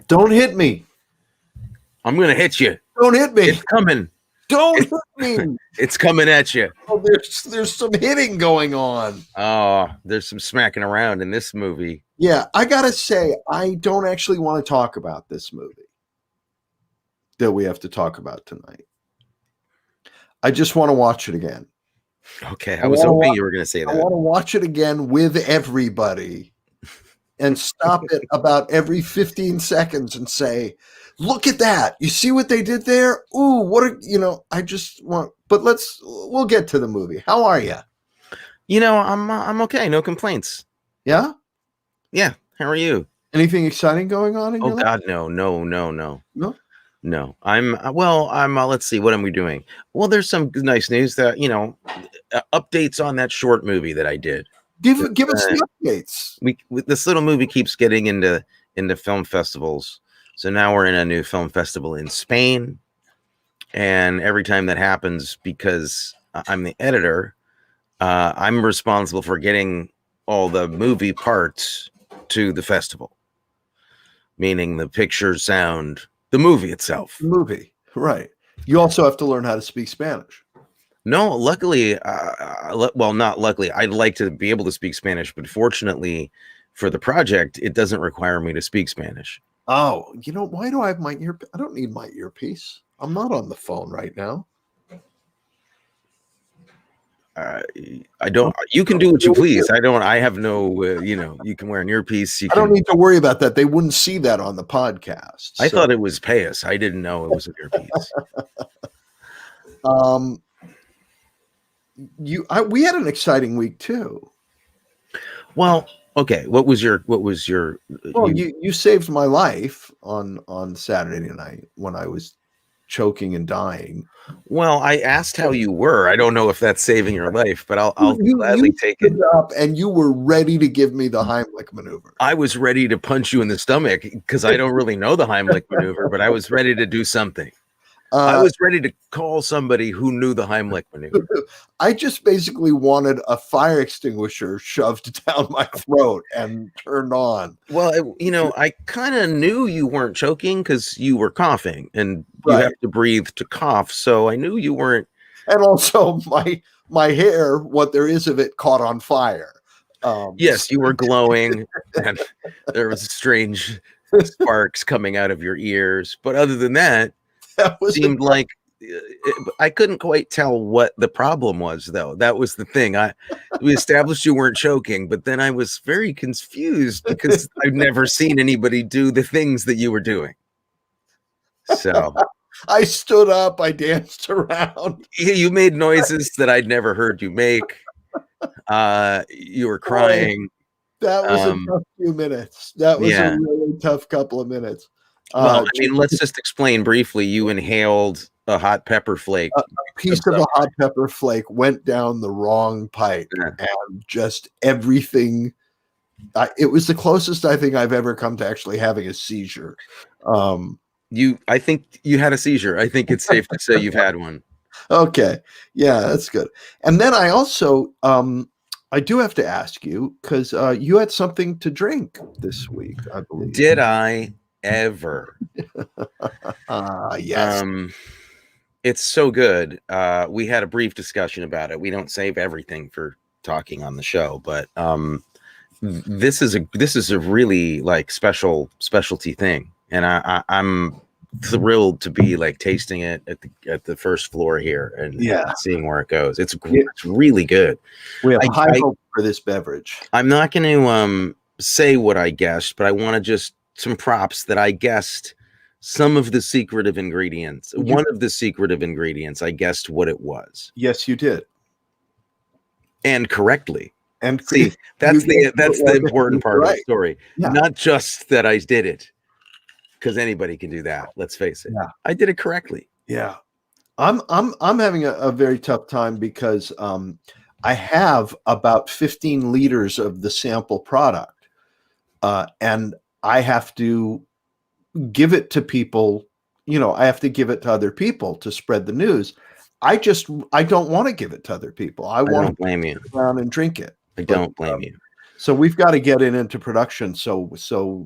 Don't hit me. I'm gonna hit you. Don't hit me. It's coming. Don't hit me. It's coming at you. Oh, there's some hitting going on. Oh, there's some smacking around in this movie. Yeah, I gotta say, I don't actually want to talk about this movie that we have to talk about tonight. I just want to watch it again. Okay, I was hoping you were going to say that. I want to watch it again with everybody and stop it about every 15 seconds and say, look at that. You see what they did there? Ooh, what a, I just want, but we'll get to the movie. How are you? I'm okay. No complaints. Yeah? Yeah. How are you? Anything exciting going on in your life? God, no. No, let's see. What am we doing? Well, there's some nice news that, updates on that short movie that I did. Give us the updates. This little movie keeps getting into film festivals. So now we're in a new film festival in Spain. And every time that happens, because I'm the editor, I'm responsible for getting all the movie parts to the festival, meaning the picture, sound, the movie itself. Movie, right. You also have to learn how to speak Spanish. No, luckily, not luckily. I'd like to be able to speak Spanish, but fortunately for the project, it doesn't require me to speak Spanish. Oh, why do I have my ear? I don't need my earpiece. I'm not on the phone right now. I don't. You can do what you please. I don't. I have no. You can wear an earpiece. I don't need to worry about that. They wouldn't see that on the podcast. I thought it was payas. I didn't know it was an earpiece. We had an exciting week too. Well, okay. What was your? Well, you saved my life on Saturday night when I was choking and dying. Well, I asked how you were. I don't know if that's saving your life, but I'll gladly take it. Up and you were ready to give me the Heimlich maneuver. I was ready to punch you in the stomach because I don't really know the Heimlich maneuver, but I was ready to do something. I was ready to call somebody who knew the Heimlich maneuver. I just basically wanted a fire extinguisher shoved down my throat and turned on. Well, I kind of knew you weren't choking because you were coughing, and you have to breathe to cough. So I knew you weren't. And also, my hair, what there is of it, caught on fire. Yes, you were glowing, and there was strange sparks coming out of your ears. But other than that, seemed like I couldn't quite tell what the problem was, though. That was the thing. We established you weren't choking, but then I was very confused because I've never seen anybody do the things that you were doing. So I stood up, I danced around. You made noises that I'd never heard you make. You were crying. That was a tough few minutes. That was a really tough couple of minutes. Well, let's just explain briefly. You inhaled a hot pepper flake. A piece of a hot pepper flake went down the wrong pipe, and just everything. It was the closest I think I've ever come to actually having a seizure. I think you had a seizure. I think it's safe to say you've had one. Okay, yeah, that's good. And then I also, I do have to ask you because you had something to drink this week, I believe. Did I? Ever. Yes. It's so good. We had a brief discussion about it. We don't save everything for talking on the show, but this is a really like specialty thing, and I'm thrilled to be like tasting it at the first floor here and seeing where it goes. It's really good. We have high hope for this beverage. I'm not going to say what I guessed, but I want to just some props that I guessed some of the secretive ingredients. One of the secretive ingredients, I guessed what it was. Yes, you did. And correctly. And see, that's the important part of the story. Yeah. Not just that I did it, because anybody can do that. Let's face it. Yeah. I did it correctly. Yeah. I'm having a very tough time because I have about 15 liters of the sample product. And I have to give it to people, I have to give it to other people to spread the news. I don't want to give it to other people. I want to blame you sit around and drink it. I don't blame you. So we've got to get it into production so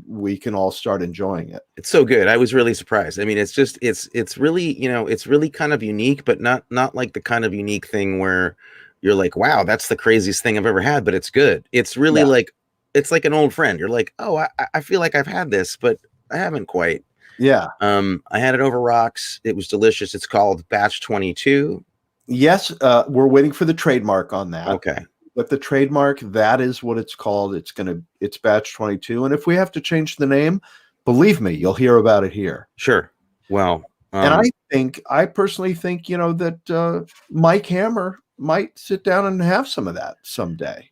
we can all start enjoying it. It's so good. I was really surprised. I mean, it's just it's really, it's really kind of unique, but not like the kind of unique thing where you're like, wow, that's the craziest thing I've ever had, but it's good. It's really like, it's like an old friend. You're like, oh, I feel like I've had this, but I haven't quite. Yeah. I had it over rocks. It was delicious. It's called Batch 22. Yes. We're waiting for the trademark on that. Okay. But the trademark, that is what it's called. It's Batch 22. And if we have to change the name, believe me, you'll hear about it here. Sure. Well, and I personally think, that Mike Hammer might sit down and have some of that someday.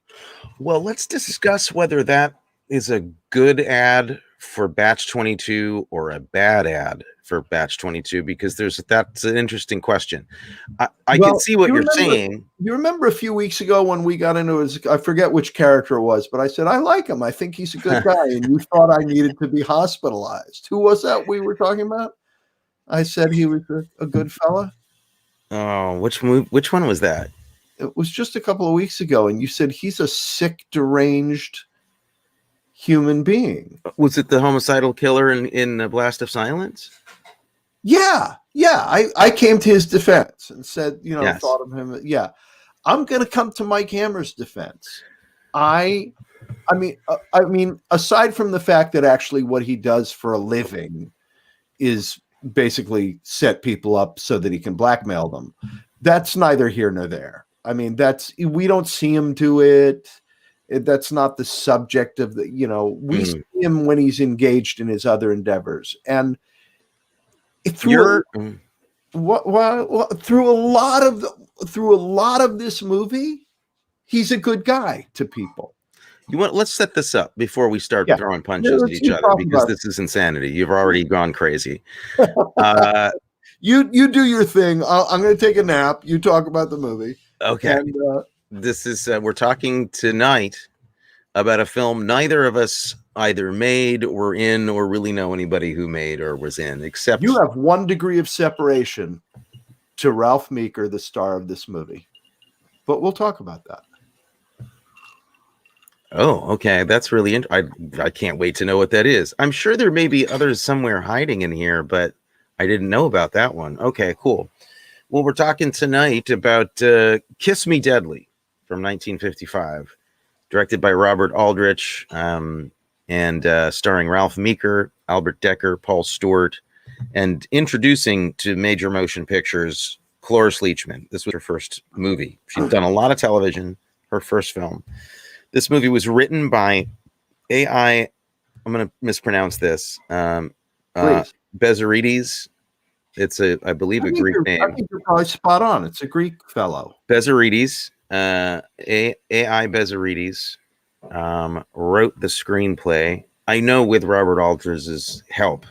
Well, let's discuss whether that is a good ad for Batch 22 or a bad ad for Batch 22, because that's an interesting question. I can see what you're saying. You remember a few weeks ago when we got into I forget which character it was, but I said, I like him. I think he's a good guy. And you thought I needed to be hospitalized. Who was that we were talking about? I said he was a good fella. Oh, which one was that? It was just a couple of weeks ago. And you said he's a sick, deranged human being. Was it the homicidal killer in the Blast of Silence? Yeah. I came to his defense and said, yes. Thought of him. Yeah. I'm going to come to Mike Hammer's defense. I mean, aside from the fact that actually what he does for a living is basically set people up so that he can blackmail them, that's neither here nor there. I mean, we don't see him do it. That's not the subject of we see him when he's engaged in his other endeavors. And through a lot of this movie, he's a good guy to people. Let's set this up before we start throwing punches at each other, because this is insanity. You've already gone crazy. You do your thing. I'm going to take a nap. You talk about the movie. Okay. And, this is we're talking tonight about a film neither of us either made or in or really know anybody who made or was in, except you have 1 degree of separation to Ralph Meeker, the star of this movie. But we'll talk about that. Oh, okay. That's really I can't wait to know what that is. I'm sure there may be others somewhere hiding in here, but I didn't know about that one. Okay, cool. Well, we're talking tonight about Kiss Me Deadly from 1955, directed by Robert Aldrich, and starring Ralph Meeker, Albert Decker, Paul Stewart, and introducing to major motion pictures Cloris Leachman. This was her first movie. She'd done a lot of television, her first film. This movie was written by I'm going to mispronounce this. Bezarides. It's I believe a Greek name. I think you're probably spot on. It's a Greek fellow. Bezarides. AI Bezarides wrote the screenplay. I know with Robert Aldrich's help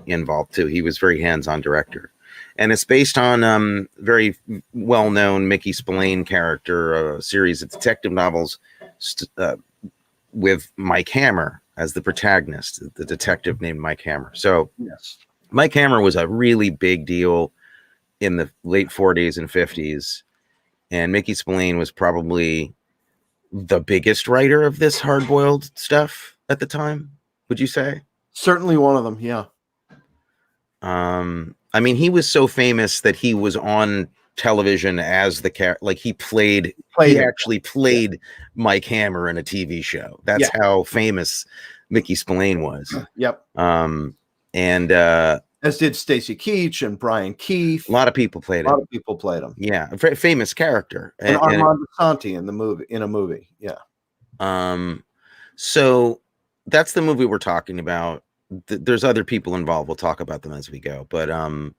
involved too. He was very hands-on director, and it's based on very well-known Mickey Spillane character, a series of detective novels with Mike Hammer as the protagonist, the detective named Mike Hammer. So yes. Mike Hammer was a really big deal in the late 40s and 50s. And Mickey Spillane was probably the biggest writer of this hard-boiled stuff at the time, would you say? Certainly one of them, yeah. I mean, he was so famous that he was on television as the character. Like he actually played Mike Hammer in a TV show. That's how famous Mickey Spillane was. Yep. And as did Stacy Keach and Brian Keefe. A lot of people played him. A lot of people played him. Yeah, a very famous character. And Armando Santi in a movie. Yeah. So that's the movie we're talking about. There's other people involved. We'll talk about them as we go. But had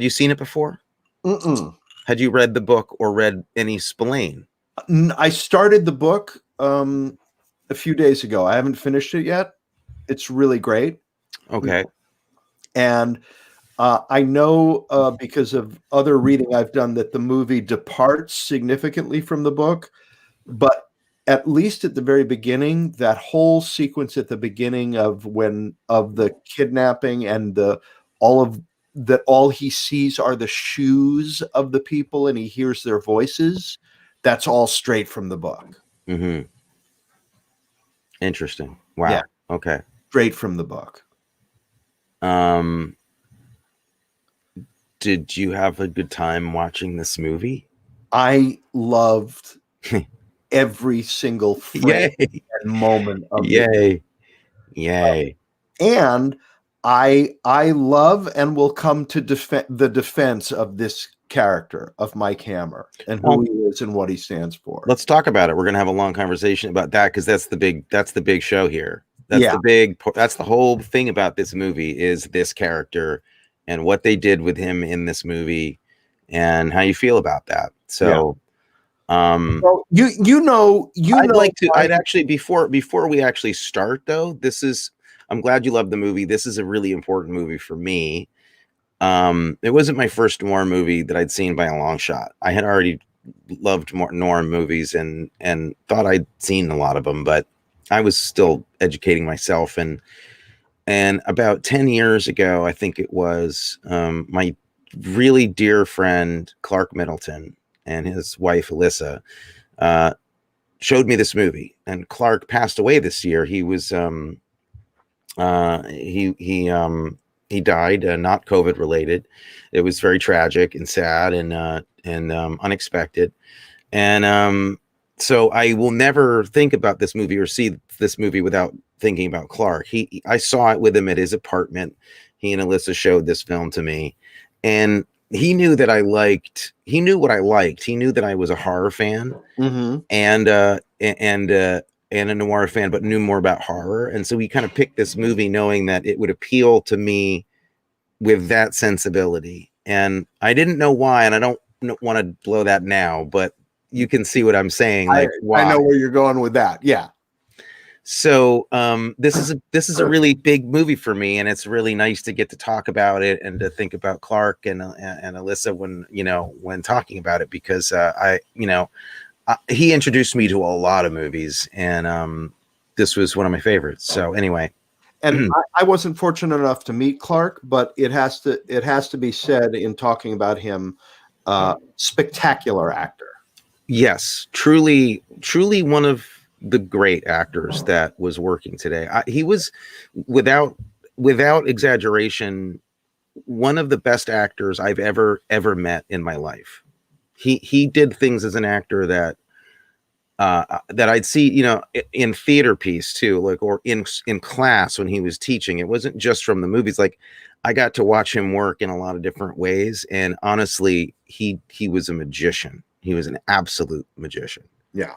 you seen it before? Mm-mm. Had you read the book or read any Spillane? I started the book a few days ago. I haven't finished it yet. It's really great. Okay. And I know because of other reading I've done that the movie departs significantly from the book, but at least at the very beginning, that whole sequence at the beginning of the kidnapping and all he sees are the shoes of the people and he hears their voices. That's all straight from the book. Mm-hmm. Interesting. Wow. Yeah. Okay. Straight from the book. Did you have a good time watching this movie? I loved every single frame and moment of it. Yay. And I love and will come to the defense of this character of Mike Hammer and who he is and what he stands for. Let's talk about it. We're gonna have a long conversation about that because that's the big show here. That's the whole thing about this movie is this character and what they did with him in this movie and how you feel about that. So well, I'd actually before we actually start though, I'm glad you love the movie. This is a really important movie for me. It wasn't my first noir movie that I'd seen by a long shot. I had already loved more noir movies and thought I'd seen a lot of them, but I was still educating myself. And about 10 years ago, I think it was, my really dear friend Clark Middleton and his wife Alyssa showed me this movie. And Clark passed away this year. He was he died, not COVID related. It was very tragic and sad and unexpected. And so I will never think about this movie or see this movie without thinking about Clark. I saw it with him at his apartment. He and Alyssa showed this film to me, and he knew that he knew what I liked. He knew that I was a horror fan and a noir fan, but knew more about horror. And so he kind of picked this movie knowing that it would appeal to me with that sensibility. And I didn't know why, and I don't want to blow that now, but you can see what I'm saying. Like, why. I know where you're going with that. Yeah. So this is a really big movie for me, and it's really nice to get to talk about it and to think about Clark and Alyssa when talking about it, because he introduced me to a lot of movies, and this was one of my favorites. So anyway, and I wasn't fortunate enough to meet Clark, but it has to be said in talking about him, spectacular actor. Yes, truly one of the great actors that was working today. He was, without exaggeration, one of the best actors I've ever met in my life. He did things as an actor that I'd see, in theater piece too, like, or in class when he was teaching. It wasn't just from the movies. Like, I got to watch him work in a lot of different ways, and honestly, he was a magician. He was an absolute magician. Yeah.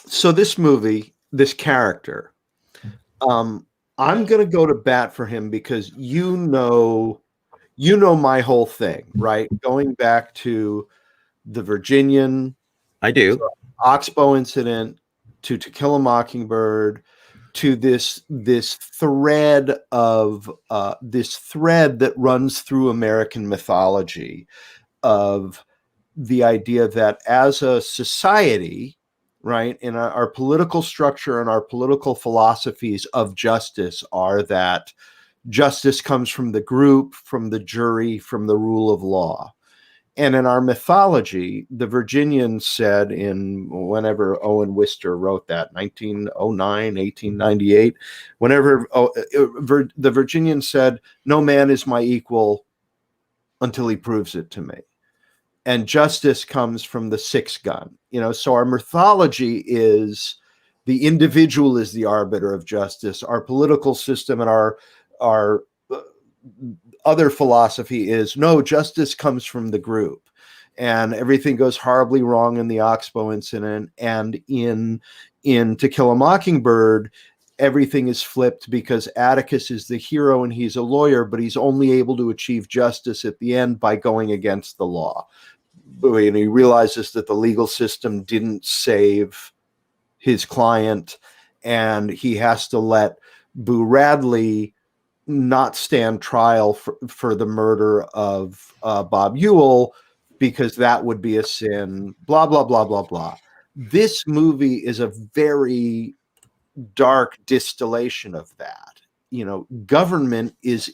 So this movie, this character, I'm going to go to bat for him because you know my whole thing, right? Going back to the Virginian, I do, Oxbow incident, to Kill a Mockingbird, to this thread that runs through American mythology of the idea that as a society, right, in our political structure and our political philosophies of justice are that justice comes from the group, from the jury, from the rule of law. And in our mythology, the Virginians said, in whenever Owen Wister wrote that, 1909, 1898, whenever the Virginians said, no man is my equal until he proves it to me. And justice comes from the six gun. So our mythology is the individual is the arbiter of justice. Our political system and our other philosophy is, no, justice comes from the group. And everything goes horribly wrong in the Oxbow incident. And in To Kill a Mockingbird, everything is flipped because Atticus is the hero and he's a lawyer, but he's only able to achieve justice at the end by going against the law. And he realizes that the legal system didn't save his client, and he has to let Boo Radley not stand trial for the murder of Bob Ewell, because that would be a sin, blah, blah, blah, blah, blah. This movie is a very dark distillation of that. Government is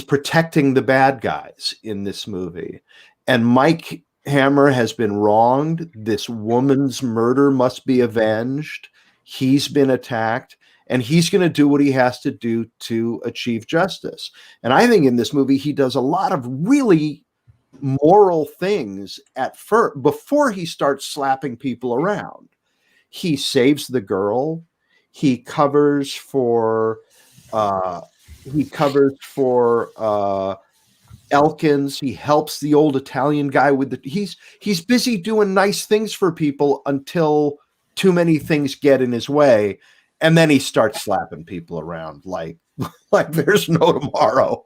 protecting the bad guys in this movie. And Mike Hammer has been wronged. This woman's murder must be avenged. He's been attacked, and he's going to do what he has to do to achieve justice. And I think in this movie, he does a lot of really moral things at first before he starts slapping people around. He saves the girl. He covers for Elkins. He helps the old Italian guy with the he's busy doing nice things for people until too many things get in his way, and then he starts slapping people around like there's no tomorrow.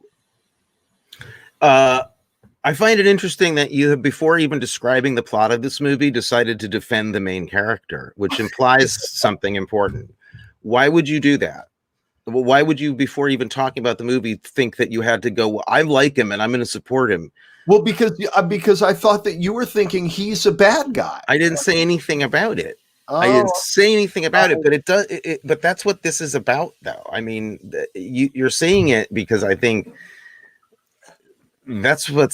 I find it interesting that you have, before even describing the plot of this movie, decided to defend the main character, which implies something important. Why would you do that? Well, why would you, before even talking about the movie, think that you had to go, well, I like him and I'm going to support him? Well, because I thought that you were thinking he's a bad guy. I didn't say anything about it. I didn't say anything about it, but it does. But that's what this is about, though. I mean, you're saying it because I think that's what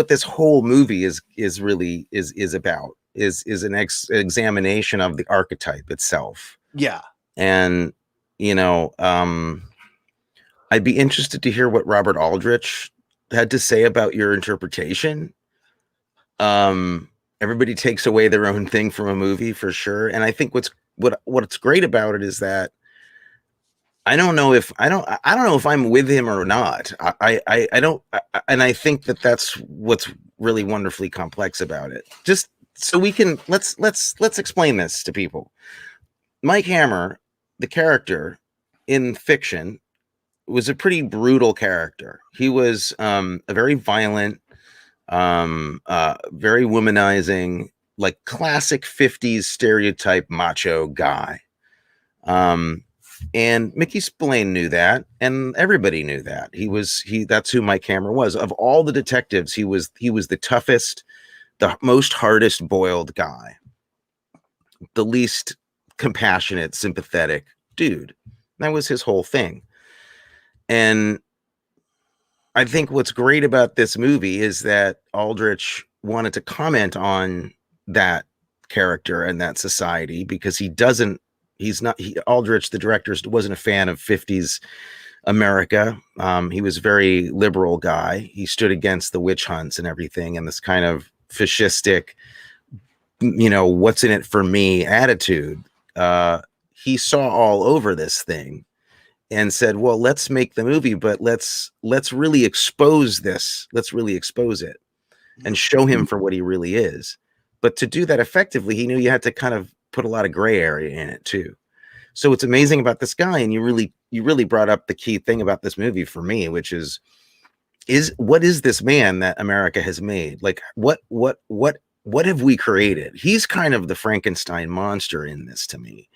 this whole movie is really about. Is an examination of the archetype itself. Yeah, and I'd be interested to hear what Robert Aldrich had to say about your interpretation. Everybody takes away their own thing from a movie for sure. And I think what's great about it is that I don't know if I'm with him or not. I don't. And I think that's what's really wonderfully complex about it. Just so we can, let's explain this to people. Mike Hammer, the character in fiction, was a pretty brutal character. He was a very violent, very womanizing, like classic 50s stereotype macho guy. And Mickey Spillane knew that, and everybody knew that. That's who Mike Hammer was. Of all the detectives, he was the toughest, the most hardest boiled guy, the least compassionate, sympathetic dude. That was his whole thing. And I think what's great about this movie is that Aldrich wanted to comment on that character and that society, because Aldrich, the director, wasn't a fan of 50s America. He was a very liberal guy. He stood against the witch hunts and everything, and this kind of fascistic, what's in it for me attitude. He saw all over this thing and said, well, let's make the movie, but let's really expose this. Let's really expose it and show him for what he really is. But to do that effectively, he knew you had to kind of put a lot of gray area in it too. So what's amazing about this guy, and you really brought up the key thing about this movie for me, which is what is this man that America has made? Like what have we created? He's kind of the Frankenstein monster in this to me.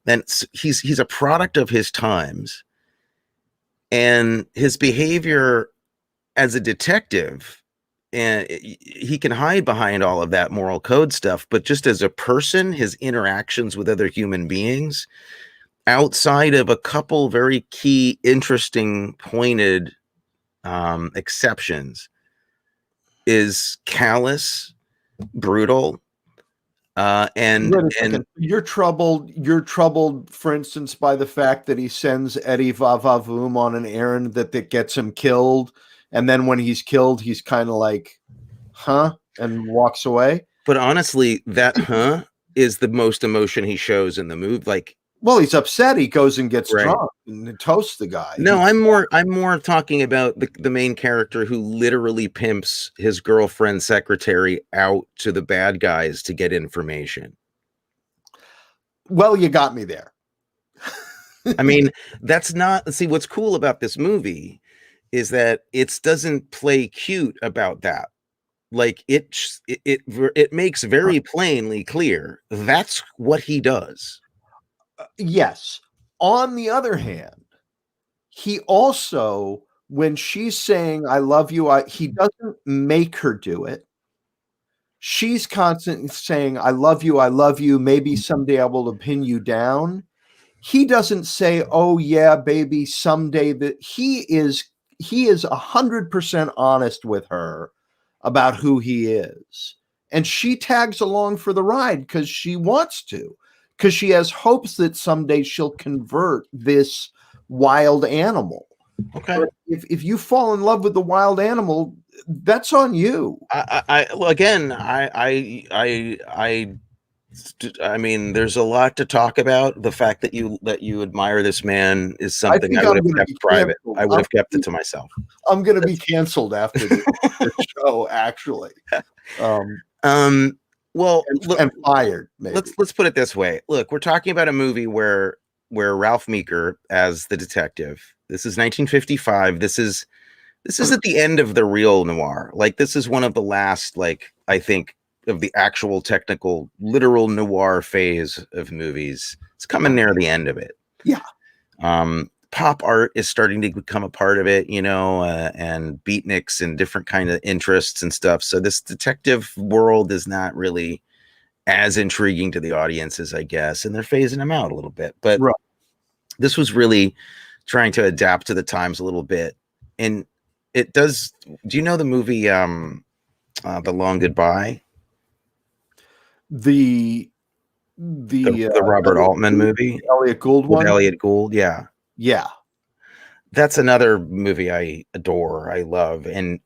And he's a product of his times, and his behavior as a detective, and he can hide behind all of that moral code stuff, but just as a person, his interactions with other human beings, outside of a couple very key, interesting, pointed exceptions, is callous, brutal, and you're troubled, for instance, by the fact that he sends Eddie Va-Va-Voom on an errand that gets him killed, and then when he's killed, he's kind of like, huh, and walks away. But honestly, that is the most emotion he shows in the movie. Like, well, he's upset. He goes and gets drunk and toasts the guy. No, I'm more talking about the main character who literally pimps his girlfriend's secretary out to the bad guys to get information. Well, you got me there. I mean, that's not, see, what's cool about this movie is that it doesn't play cute about that. Like it makes very plainly clear that's what he does. Yes. On the other hand, he also, when she's saying, I love you, he doesn't make her do it. She's constantly saying, I love you. Maybe someday I will pin you down. He doesn't say, oh yeah, baby, someday. That he is 100% honest with her about who he is. and she tags along for the ride because she wants to, because she has hopes that someday she'll convert this wild animal. Okay. But if you fall in love with the wild animal, that's on you. I mean, there's a lot to talk about. The fact that you admire this man is something I would have kept private. I would have kept it to myself. I'm going to be canceled after this show, actually. Well, and fired. Maybe. Let's put it this way. Look, we're talking about a movie where Ralph Meeker as the detective. This is 1955. This is at the end of the real noir. Like, this is one of the last, like, I think, of the actual technical, literal noir phase of movies. It's coming near the end of it. Yeah. Pop art is starting to become a part of it, and beatniks and different kind of interests and stuff. So this detective world is not really as intriguing to the audiences, I guess, and they're phasing them out a little bit. But this was really trying to adapt to the times a little bit. And it does. Do you know the movie The Long Goodbye? The Robert Altman movie, Elliot Gould one. Elliot Gould, yeah. That's another movie I adore, I love, and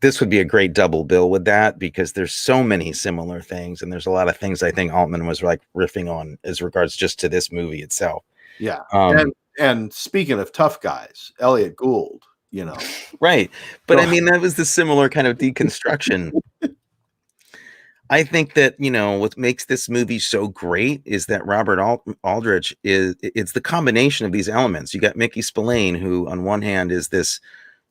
this would be a great double bill with that, because there's so many similar things, and there's a lot of things I think Altman was like riffing on as regards just to this movie itself. Yeah, and speaking of tough guys, Elliot Gould, right? But I mean, that was the similar kind of deconstruction. I think that, what makes this movie so great is that Robert Aldrich it's the combination of these elements. You got Mickey Spillane, who on one hand is this,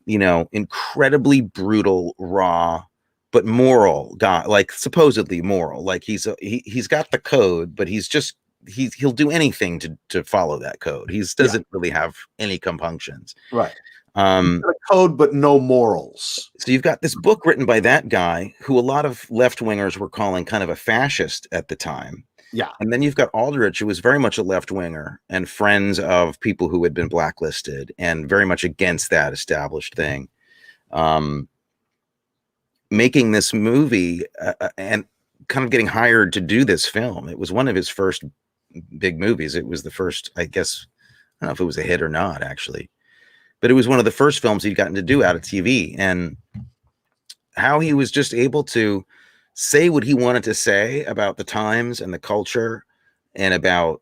incredibly brutal, raw, but moral guy, like supposedly moral. Like he's got the code, but he'll do anything to follow that code. He doesn't really have any compunctions. Right. A code, but no morals. So you've got this book written by that guy who a lot of left-wingers were calling kind of a fascist at the time. Yeah. And then you've got Aldrich, who was very much a left-winger and friends of people who had been blacklisted and very much against that established thing. Making this movie and kind of getting hired to do this film. It was one of his first big movies. It was the first, I guess, I don't know if it was a hit or not, actually. But it was one of the first films he'd gotten to do out of TV, and how he was just able to say what he wanted to say about the times and the culture and about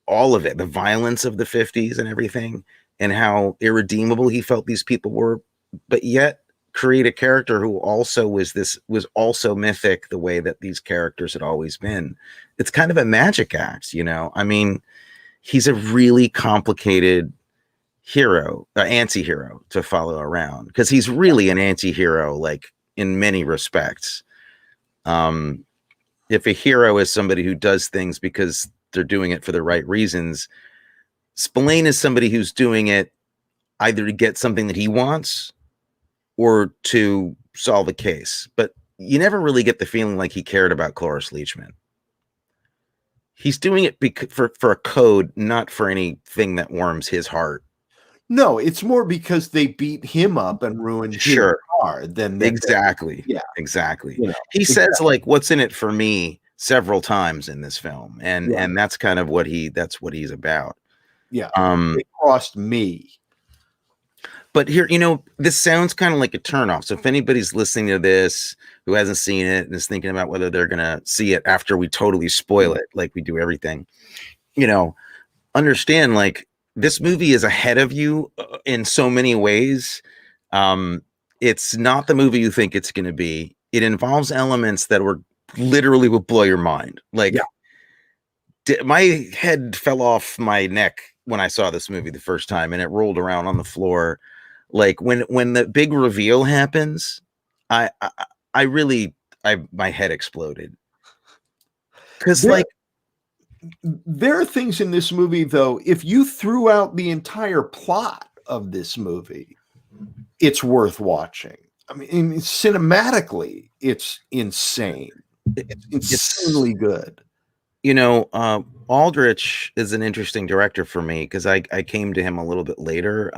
all of it, the violence of the 50s and everything, and how irredeemable he felt these people were, but yet create a character who also was also mythic the way that these characters had always been. It's kind of a magic act, I mean, he's a really complicated hero, anti-hero to follow around, because he's really an anti-hero, like in many respects. If a hero is somebody who does things because they're doing it for the right reasons, Spillane is somebody who's doing it either to get something that he wants or to solve a case. But you never really get the feeling like he cared about Cloris Leachman. He's doing it for a code, not for anything that warms his heart. No, it's more because they beat him up and ruined his car than exactly. Yeah, exactly. He says, like, "What's in it for me?" several times in this film, and that's kind of what he's about. Yeah, it cost me. But here, this sounds kind of like a turnoff. So if anybody's listening to this who hasn't seen it and is thinking about whether they're gonna see it after we totally spoil it, like we do everything, understand, like, this movie is ahead of you in so many ways. It's not the movie you think it's going to be. It involves elements that literally will blow your mind. Like, my head fell off my neck when I saw this movie the first time, and it rolled around on the floor. Like, when the big reveal happens, my head exploded. Because there are things in this movie, though, if you threw out the entire plot of this movie, it's worth watching. I mean, cinematically, it's insane. It's insanely good. Aldrich is an interesting director for me because I came to him a little bit later.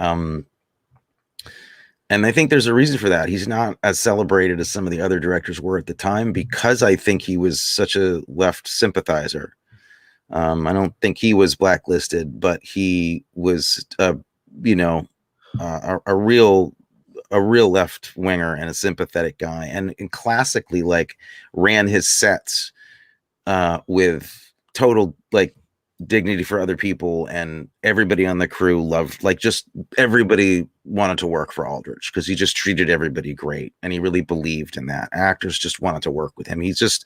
And I think there's a reason for that. He's not as celebrated as some of the other directors were at the time, because I think he was such a left sympathizer. I don't think he was blacklisted, but he was, you know, a real left winger and a sympathetic guy, and classically like ran his sets with total like dignity for other people, and everybody on the crew loved, like, just everybody wanted to work for Aldrich because he just treated everybody great, and he really believed in that. Actors just wanted to work with him. He's just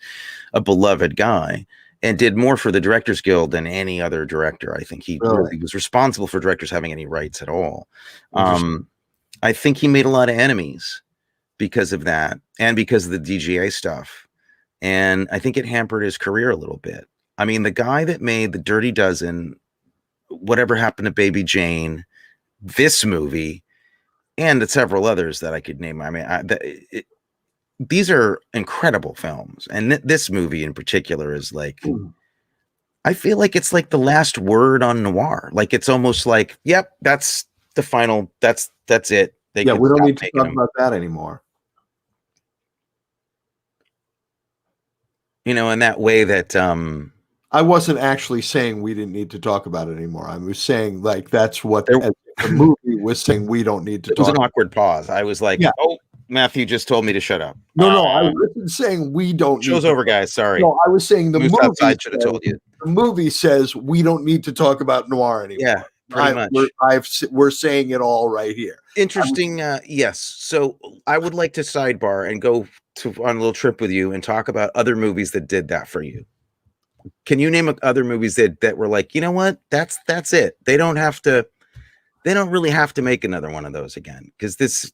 a beloved guy, and did more for the Directors Guild than any other director. I think he really was responsible for directors having any rights at all. I think he made a lot of enemies because of that, and because of the DGA stuff, and I think it hampered his career a little bit. I mean, the guy that made The Dirty Dozen, Whatever Happened to Baby Jane, this movie, and several others that I could name. I mean, these are incredible films. And this movie in particular is like, I feel like it's like the last word on noir. Like, it's almost like, yep, that's the final, that's it. We don't need to talk about that anymore. You know, in that way that, I wasn't actually saying we didn't need to talk about it anymore. I was saying, like, that's what the movie was saying. We don't need to talk. It was an awkward pause. I was like, oh, Matthew just told me to shut up. No, I wasn't saying we don't. Show's over, guys. Sorry. No, I was saying the movie outside should have told you. The movie says we don't need to talk about noir anymore. Yeah, pretty much. We're saying it all right here. Interesting. Yes. So I would like to sidebar and go on a little trip with you and talk about other movies that did that for you. Can you name other movies that were like, you know what? That's it. They don't really have to make another one of those again, because this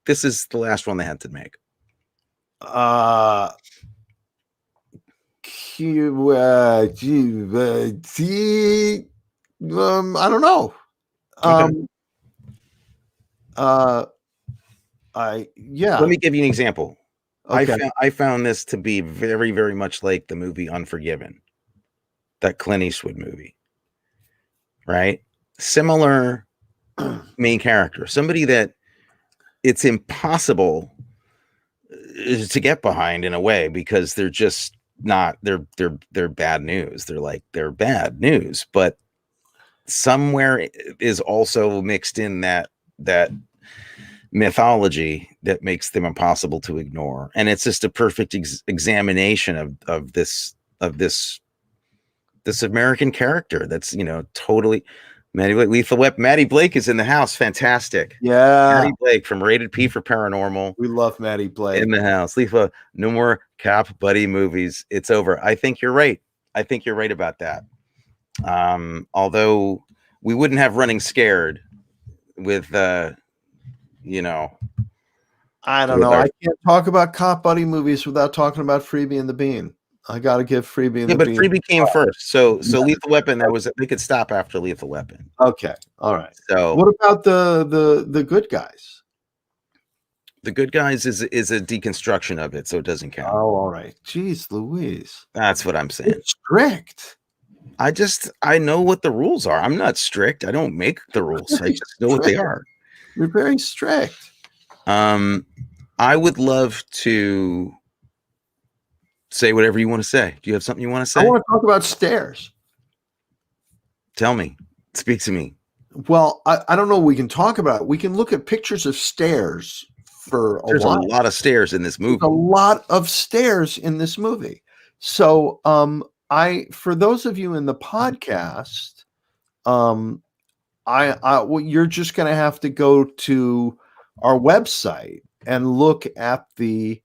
is the last one they had to make. I don't know. Let me give you an example. Okay. I found this to be very, very much like the movie Unforgiven, that Clint Eastwood movie, right? Similar main character, somebody that it's impossible to get behind in a way, because they're just not, they're bad news. They're bad news, but somewhere is also mixed in that mythology that makes them impossible to ignore. And it's just a perfect examination of this American character that's, you know, totally Lethal Weapon. Maddie Blake is in the house. Fantastic. Yeah. Maddie Blake from Rated P for Paranormal. We love Maddie Blake in the house. Lethal, no more cop buddy movies. It's over. I think you're right. I think you're right about that. Although we wouldn't have Running Scared with, you know, I don't know. I can't talk about cop buddy movies without talking about Freebie and the Bean. I got to give Freebie and the Bean. Yeah, but Freebie came first. So Lethal Weapon, they could stop after Lethal Weapon. Okay. All right. So what about the Good Guys? The Good Guys is a deconstruction of it, so it doesn't count. Oh, all right. Jeez Louise. That's what I'm saying. It's strict. I know what the rules are. I'm not strict. I don't make the rules. I just know what they are. You're very strict. I would love to say whatever you want to say. Do you have something you want to say? I want to talk about Stairs. Tell me. Speak to me. Well, I don't know. We can talk about it. We can look at pictures of stairs for a while. There's a lot of stairs in this movie. There's a lot of stairs in this movie. So, for those of you in the podcast, well, you're just going to have to go to our website and look at the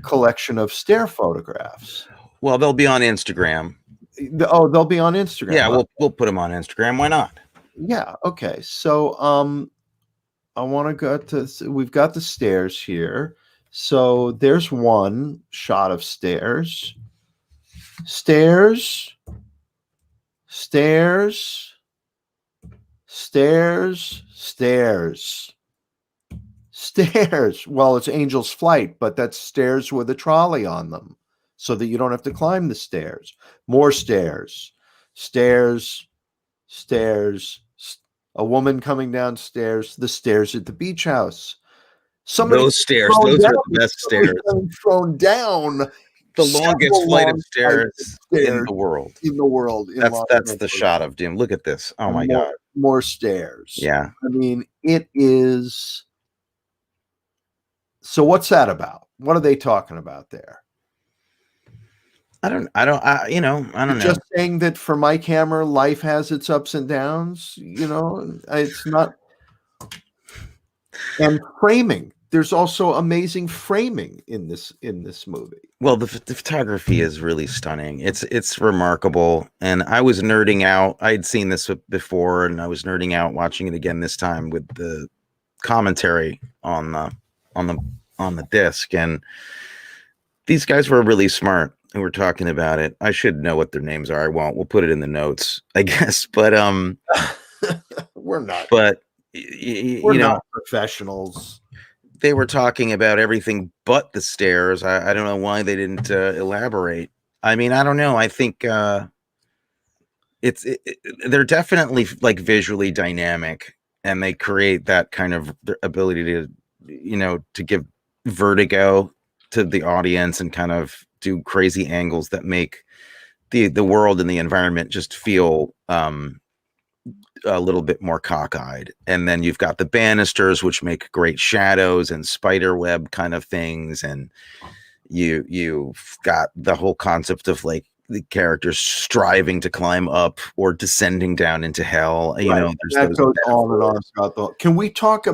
collection of stair photographs. Well, they'll be on Instagram. They'll be on Instagram. Yeah, we'll put them on Instagram. Why not? Yeah. Okay. So, I want to go to. We've got the stairs here. So there's one shot of stairs. Stairs. Stairs. Stairs. Stairs. Stairs. Well, it's Angel's Flight, but that's stairs with a trolley on them, so that you don't have to climb the stairs. More stairs. Stairs. Stairs. A woman coming downstairs, the stairs at the beach house. Those stairs, those are the best stairs. Thrown down. The longest flight of stairs in the world. In the world. That's the shot of Doom. Look at this. Oh my God. More stairs. Yeah. I mean, it is. So what's that about? What are they talking about there? I don't know. Just saying that for Mike Hammer, life has its ups and downs. It's not. And framing. There's also amazing framing in this movie. Well, the photography is really stunning. It's remarkable. And I was nerding out. I'd seen this before, and I was nerding out watching it again this time with the commentary on the disc. And these guys were really smart who were talking about it. I should know what their names are. I won't. We'll put it in the notes, I guess. But we're not. But we're not professionals. They were talking about everything but the stairs. I don't know why they didn't elaborate. I mean, I don't know. I think they're definitely like visually dynamic, and they create that kind of ability to, to give vertigo to the audience and kind of do crazy angles that make the world and the environment just feel a little bit more cockeyed. And then you've got the banisters, which make great shadows and spider web kind of things, and you've got the whole concept of like the characters striving to climb up or descending down into hell. Right. That goes on and on throughout the. Can we talk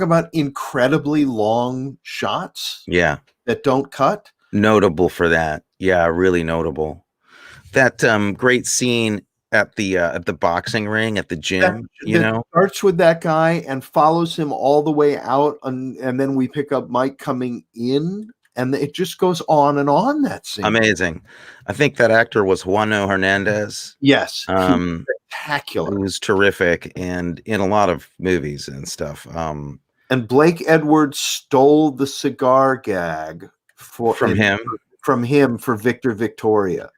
about incredibly long shots? Yeah, that don't cut. Notable for that. Yeah, really notable. That great scene at the boxing ring at the gym, starts with that guy and follows him all the way out, and then we pick up Mike coming in, and it just goes on and on. That scene, amazing. I think that actor was Juano Hernandez. Yes, spectacular. He was terrific, and in a lot of movies and stuff. And Blake Edwards stole the cigar gag from him for Victor Victoria.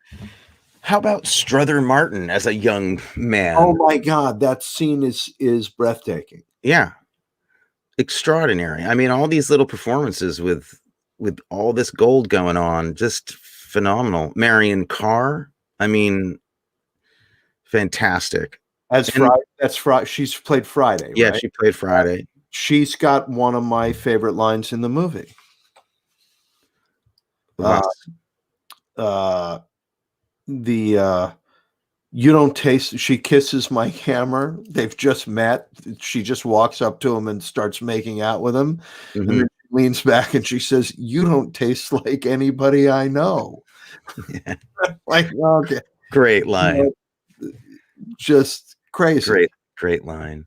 How about Strother Martin as a young man? Oh my God, that scene is breathtaking. Yeah, extraordinary. I mean, all these little performances with all this gold going on, just phenomenal. Marion Carr, I mean, fantastic. She's played Friday. Yeah, right? She played Friday. She's got one of my favorite lines in the movie. You don't taste. She kisses Mike Hammer. They've just met. She just walks up to him and starts making out with him. Mm-hmm. And then she leans back and she says, "You don't taste like anybody I know." Yeah. Like, okay, great line. Just crazy. Great line.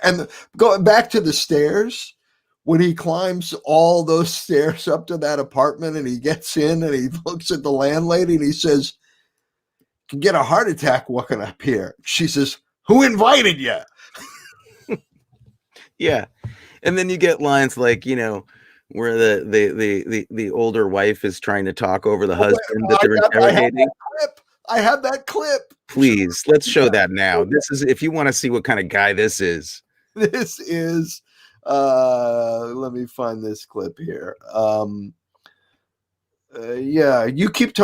And going back to the stairs, when he climbs all those stairs up to that apartment and he gets in and he looks at the landlady and he says, "Can get a heart attack walking up here." She says, "Who invited you?" Yeah. And then you get lines like, where the older wife is trying to talk over the husband that they're interrogating. I have that clip. Please, let's show that now. This is, if you want to see what kind of guy this is. This is, let me find this clip here. Yeah, you keep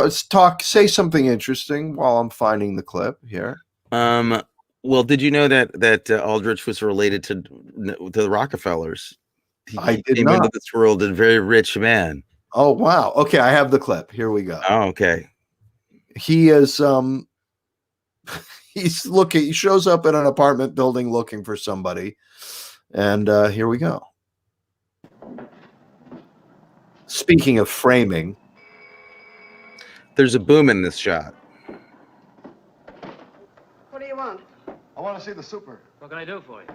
say something interesting while I'm finding the clip here. Well, did you know that Aldrich was related to the Rockefellers? I did came not. Into this world a very rich man. Oh wow! Okay, I have the clip. Here we go. Oh, okay. He is he's looking. He shows up in an apartment building looking for somebody, and here we go. Speaking of framing, there's a boom in this shot. What do you want? I want to see the super. What can I do for you?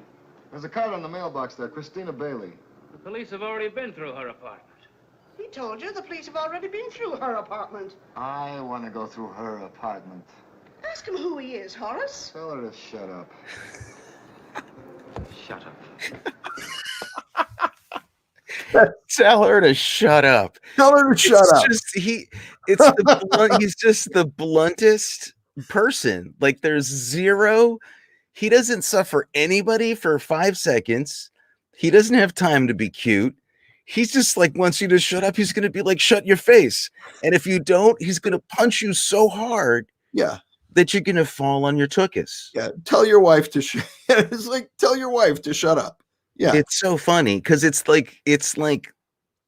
There's a card on the mailbox there, Christina Bailey. The police have already been through her apartment. He told you the police have already been through her apartment. I want to go through her apartment. Ask him who he is, Horace. Tell her to shut up. Shut up. Tell her to shut up. Tell her to shut up. He's just the bluntest person. Like there's zero. He doesn't suffer anybody for 5 seconds. He doesn't have time to be cute. He's just like, wants you to shut up. He's going to be like, shut your face. And if you don't, he's going to punch you so hard. Yeah. That you're going to fall on your tuchus. Yeah. Tell your wife to it's like, tell your wife to shut up. Yeah. It's so funny because it's like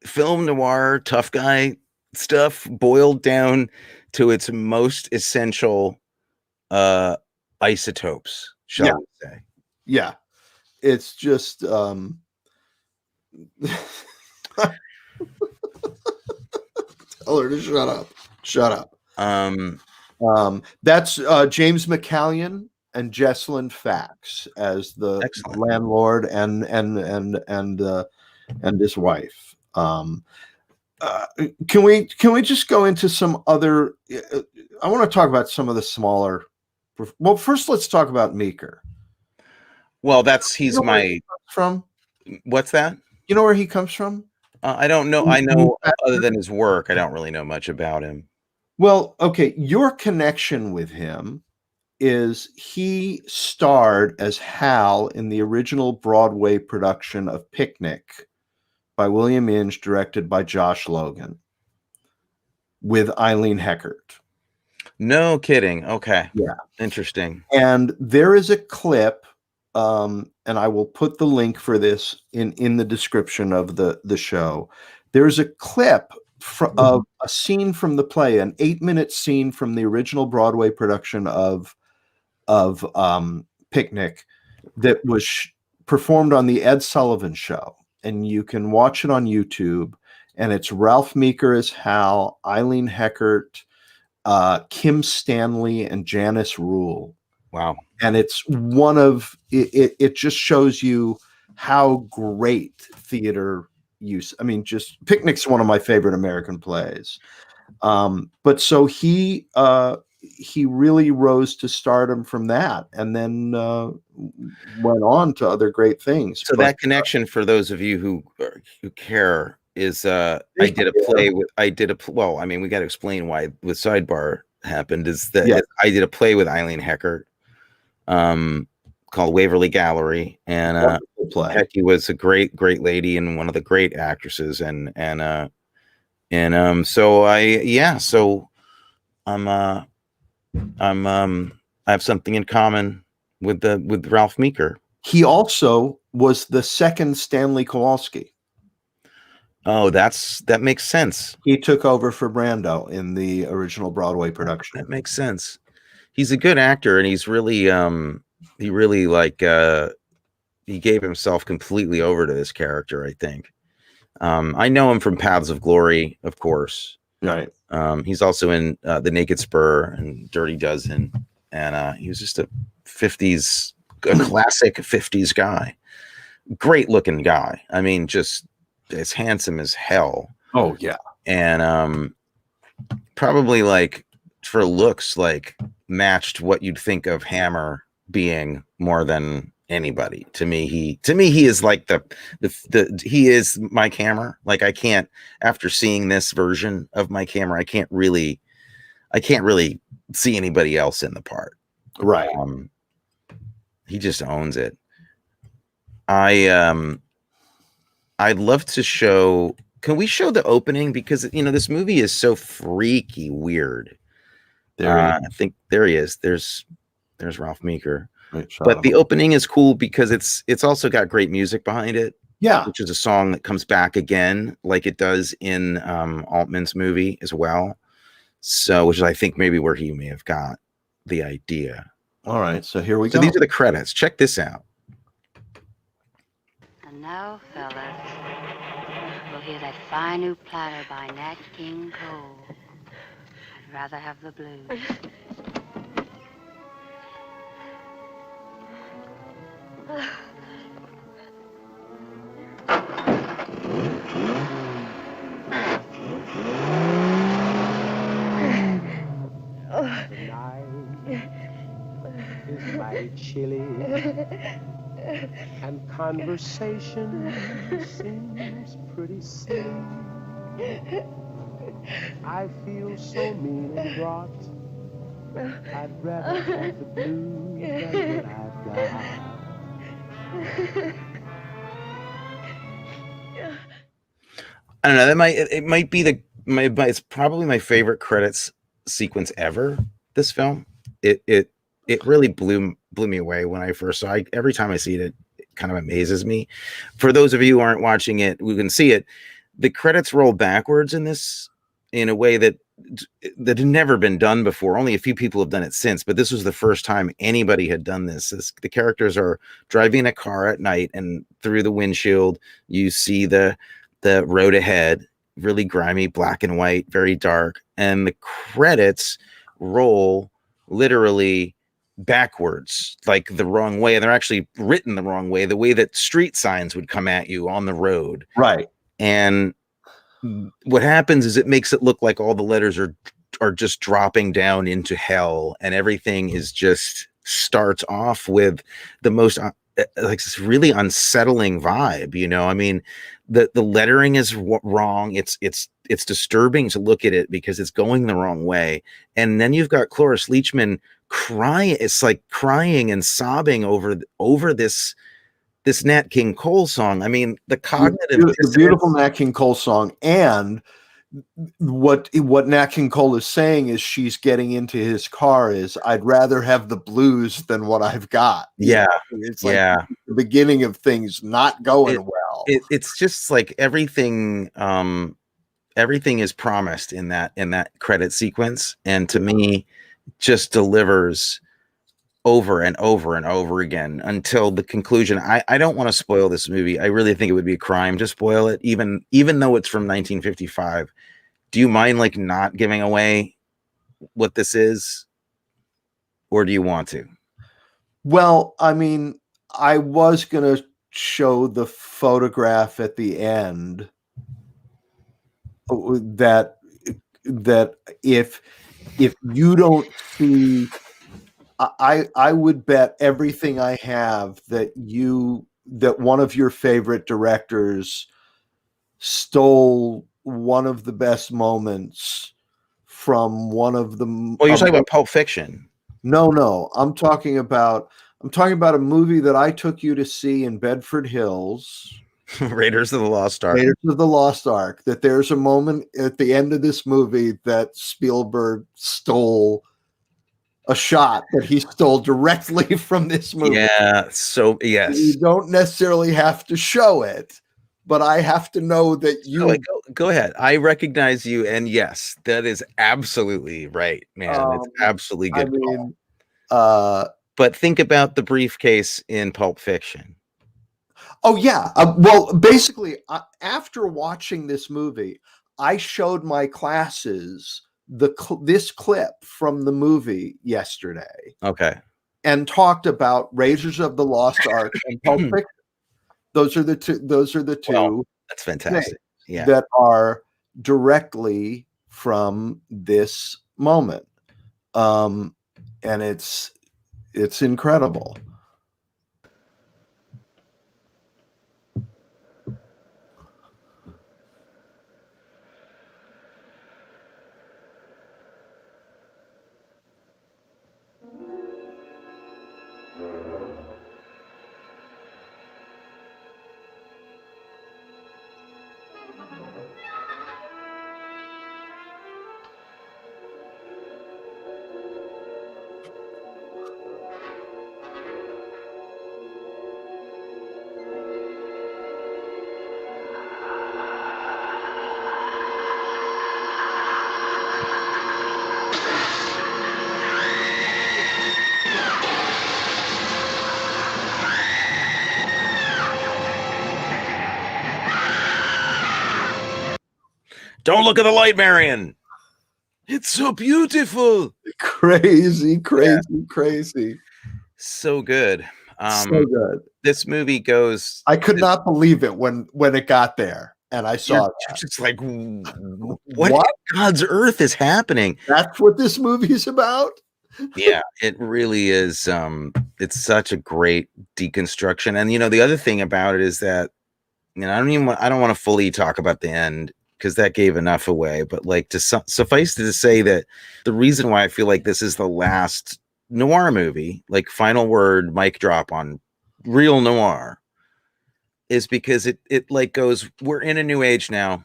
film noir, tough guy stuff boiled down to its most essential isotopes, shall we say. Yeah. It's just tell her to shut up. Shut up. That's James McCallion and Jessalyn Fax as the Excellent. landlord and his wife. Can we just go into some other? I want to talk about some of the smaller. Well, first let's talk about Meeker. Well, he's my from. What's that? You know where he comes from? I don't know. I know other than his work, I don't really know much about him. Well, okay, your connection with him is he starred as Hal in the original Broadway production of Picnic by William Inge, directed by Josh Logan, with Eileen Heckert. No kidding. Okay. Yeah. Interesting. And there is a clip, and I will put the link for this in the description of the show. There's a clip of a scene from the play, an 8-minute scene from the original Broadway production of Picnic that was performed on the Ed Sullivan Show, and you can watch it on YouTube. And it's Ralph Meeker as Hal, Eileen Heckert, Kim Stanley, and Janice Rule. Wow! And it's one of it. It just shows you how great theater use. I mean, just Picnic's one of my favorite American plays. But so he really rose to stardom from that, and then went on to other great things. So that connection, for those of you who care, is I did a play with well, I mean, we got to explain why with Sidebar happened. Is that I did a play with Eileen Heckert, called Waverly Gallery, and Hecky was a great lady and one of the great actresses, and so I have something in common with Ralph Meeker. He also was the second Stanley Kowalski. Oh, that makes sense. He took over for Brando in the original Broadway production. That makes sense. He's a good actor, and he's really he gave himself completely over to this character, I think. I know him from Paths of Glory, of course. Right. He's also in The Naked Spur and Dirty Dozen, and he was just a classic 50s guy. Great looking guy. I mean, just as handsome as hell. Oh yeah. And probably like for looks like matched what you'd think of Hammer being more than anybody. To me he is like he is Mike Hammer. Like I can't, after seeing this version of Mike Hammer, I can't really see anybody else in the part. Right. He just owns it. I'd love to show. Can we show the opening? Because this movie is so freaky weird. I think there he is. There's Ralph Meeker. But the opening is cool because it's also got great music behind it. Yeah, which is a song that comes back again, like it does in Altman's movie as well. So, which is I think maybe where he may have got the idea. All right, so here we go. So these are the credits. Check this out. And now, fellas, we'll hear that fine new platter by Nat King Cole. I'd rather have the blues. Is my chili and conversation seems pretty silly. I feel so mean and brought I'd rather have the blues than what I've got. I don't know. It might be it's probably my favorite credits sequence ever. This film, it really blew me away when I first saw it. Every time I see it, it kind of amazes me. For those of you who aren't watching it, we can see it. The credits roll backwards in this in a way that had never been done before. Only a few people have done it since, but this was the first time anybody had done this. The characters are driving a car at night, and through the windshield, you see the road ahead, really grimy, black and white, very dark, and the credits roll literally backwards, like the wrong way, and they're actually written the wrong way, the way that street signs would come at you on the road. Right. And what happens is it makes it look like all the letters are just dropping down into hell, and everything is just starts off with the most like this really unsettling vibe. You know, I mean, the lettering is wrong. It's disturbing to look at it because it's going the wrong way. And then you've got Cloris Leachman crying. It's like crying and sobbing over this Nat King Cole song. I mean, the cognitive, the beautiful Nat King Cole song, and what Nat King Cole is saying is she's getting into his car is, I'd rather have the blues than what I've got. Yeah, it's like the beginning of things not going well. It's just like everything is promised in that credit sequence, and to me, just delivers over and over and over again until the conclusion. I don't want to spoil this movie. I really think it would be a crime to spoil it, even though it's from 1955. Do you mind like not giving away what this is, or do you want to? Well, I mean, I was going to show the photograph at the end that if you don't see, I would bet everything I have that one of your favorite directors stole one of the best moments from one of the. Well, you're talking about Pulp Fiction. No, I'm talking about a movie that I took you to see in Bedford Hills. Raiders of the Lost Ark. Raiders of the Lost Ark. That there's a moment at the end of this movie that Spielberg stole a shot that he stole directly from this movie. Yeah, so yes. You don't necessarily have to show it, but I have to know that you go ahead. I recognize you, and yes, that is absolutely right, man. It's absolutely good. I mean, but think about the briefcase in Pulp Fiction. Oh yeah. Well, basically, after watching this movie, I showed my classes this clip from the movie yesterday. Okay. And talked about Raiders of the Lost Ark and Pulp Fiction. Those are the two. Well, that's fantastic. Yeah. That are directly from this moment. And it's incredible. Don't look at the light, Marion. It's so beautiful. Crazy. So good. So good. This movie goes. I could not believe it when it got there, and I saw it. It's like, what in God's earth is happening? That's what this movie is about. Yeah, it really is. It's such a great deconstruction, and the other thing about it is that I don't want to fully talk about the end because that gave enough away. But like to suffice to say that the reason why I feel like this is the last noir movie, like final word, mic drop on real noir, is because it like goes, we're in a new age now.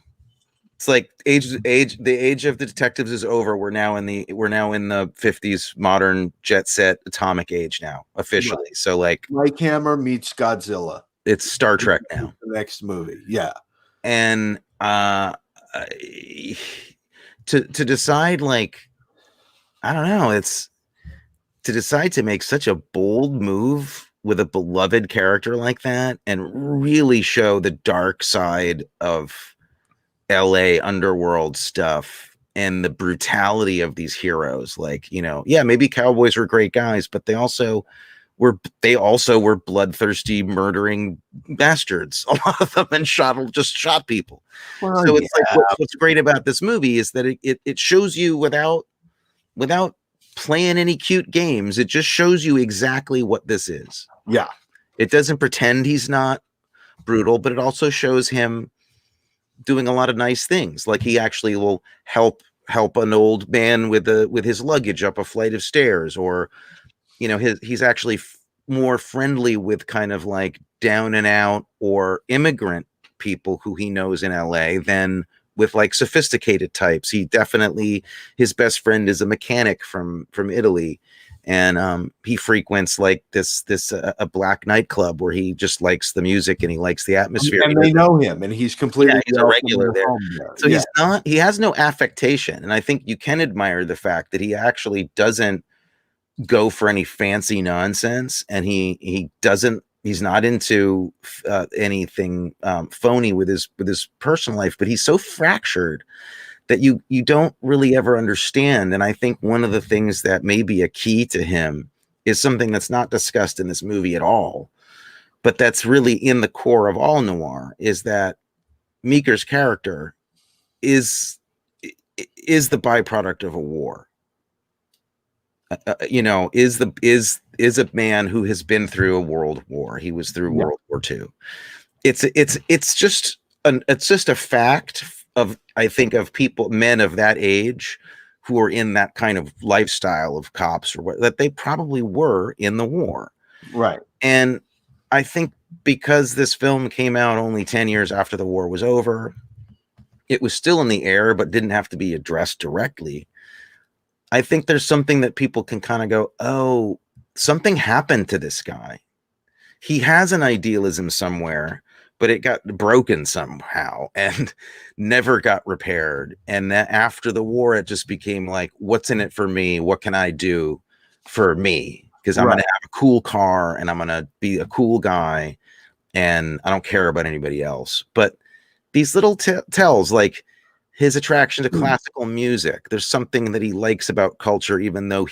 It's like the age of the detectives is over. We're now in the 50s modern jet set atomic age now officially. Right. So like Mike Hammer meets Godzilla. It's Star Trek now. The next movie, yeah. And to decide, like, I don't know, it's to decide to make such a bold move with a beloved character like that and really show the dark side of LA underworld stuff and the brutality of these heroes. Like, you know, yeah, maybe cowboys were great guys, but they also were bloodthirsty, murdering bastards. A lot of them, and just shot people. Well, so it's like what's great about this movie is that it shows you without playing any cute games. It just shows you exactly what this is. Yeah, it doesn't pretend he's not brutal, but it also shows him doing a lot of nice things. Like he actually will help an old man with his luggage up a flight of stairs, or you know, he's actually more friendly with kind of like down and out or immigrant people who he knows in LA than with like sophisticated types. He definitely, his best friend is a mechanic from Italy, and he frequents like a black nightclub where he just likes the music and he likes the atmosphere. And they know him, and he's completely he's a regular there. So he has no affectation, and I think you can admire the fact that he actually doesn't go for any fancy nonsense, and he's not into anything phony with his personal life, but he's so fractured that you don't really ever understand. And I think one of the things that may be a key to him is something that's not discussed in this movie at all, but that's really in the core of all noir, is that Meeker's character is the byproduct of a war. You know, is a man who has been through a world war. He was through World War II. It's just a fact of, I think, of men of that age who are in that kind of lifestyle of cops or what, that they probably were in the war. Right. And I think because this film came out only 10 years after the war was over, it was still in the air, but didn't have to be addressed directly. I think there's something that people can kind of go, oh, something happened to this guy. He has an idealism somewhere, but it got broken somehow and never got repaired. And that after the war, it just became like, what's in it for me? What can I do for me? Because I'm going to have a cool car and I'm going to be a cool guy and I don't care about anybody else. But these little tells, like his attraction to classical music, there's something that he likes about culture, even though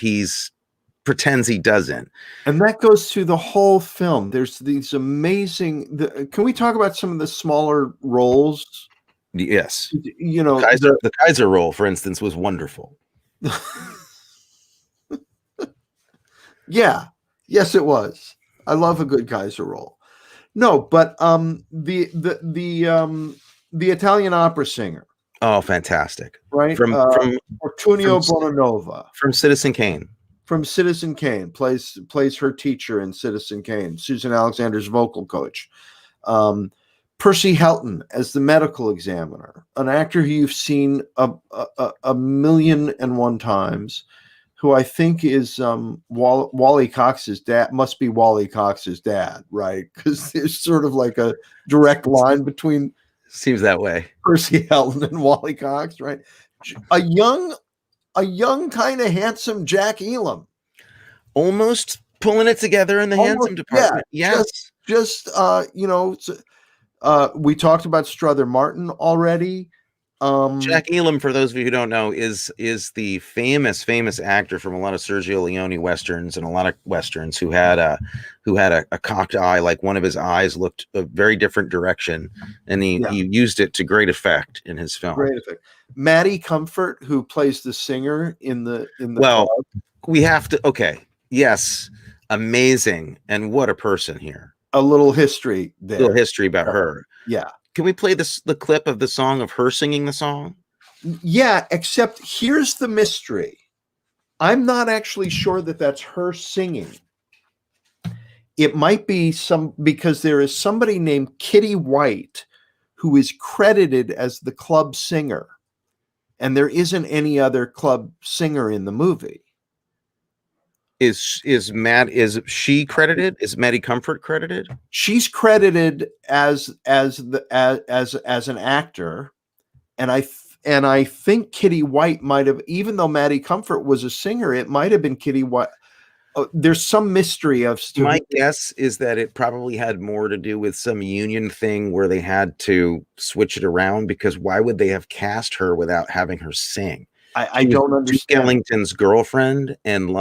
pretends he doesn't. And that goes through the whole film. There's these amazing, can we talk about some of the smaller roles? Yes. You know, the Kaiser role, for instance, was wonderful. Yeah. Yes, it was. I love a good Kaiser role. No, but the Italian opera singer. Oh, fantastic. Right. From Fortunio Bonanova. From Citizen Kane. From Citizen Kane, plays her teacher in Citizen Kane, Susan Alexander's vocal coach. Percy Helton as the medical examiner, an actor who you've seen a million and one times, who I think is Wally Cox's dad, must be Wally Cox's dad, right? Because there's sort of like a direct line between seems that way Percy Helton and Wally Cox, right? A young kind of handsome Jack Elam, almost pulling it together in the handsome department. Yeah, yes, you know, we talked about Strother Martin already. Jack Elam, for those of you who don't know, is the famous actor from a lot of Sergio Leone westerns and a lot of westerns who had a cocked eye, like one of his eyes looked a very different direction, and he used it to great effect in his film. Great effect. Maddie Comfort, who plays the singer in the well, club. We have to. Okay, yes, amazing, and what a person here. A little history there. A little history about her. Yeah. Can we play the clip of the song of her singing the song? Yeah, except here's the mystery. I'm not actually sure that that's her singing. It might be because there is somebody named Kitty White who is credited as the club singer, and there isn't any other club singer in the movie. Is she credited? Is Maddie Comfort credited? She's credited as an actor, and I think Kitty White might have, even though Maddie Comfort was a singer, it might have been Kitty White. There's some mystery of. My guess is that it probably had more to do with some union thing where they had to switch it around, because why would they have cast her without having her sing? I don't understand. Ellington's girlfriend and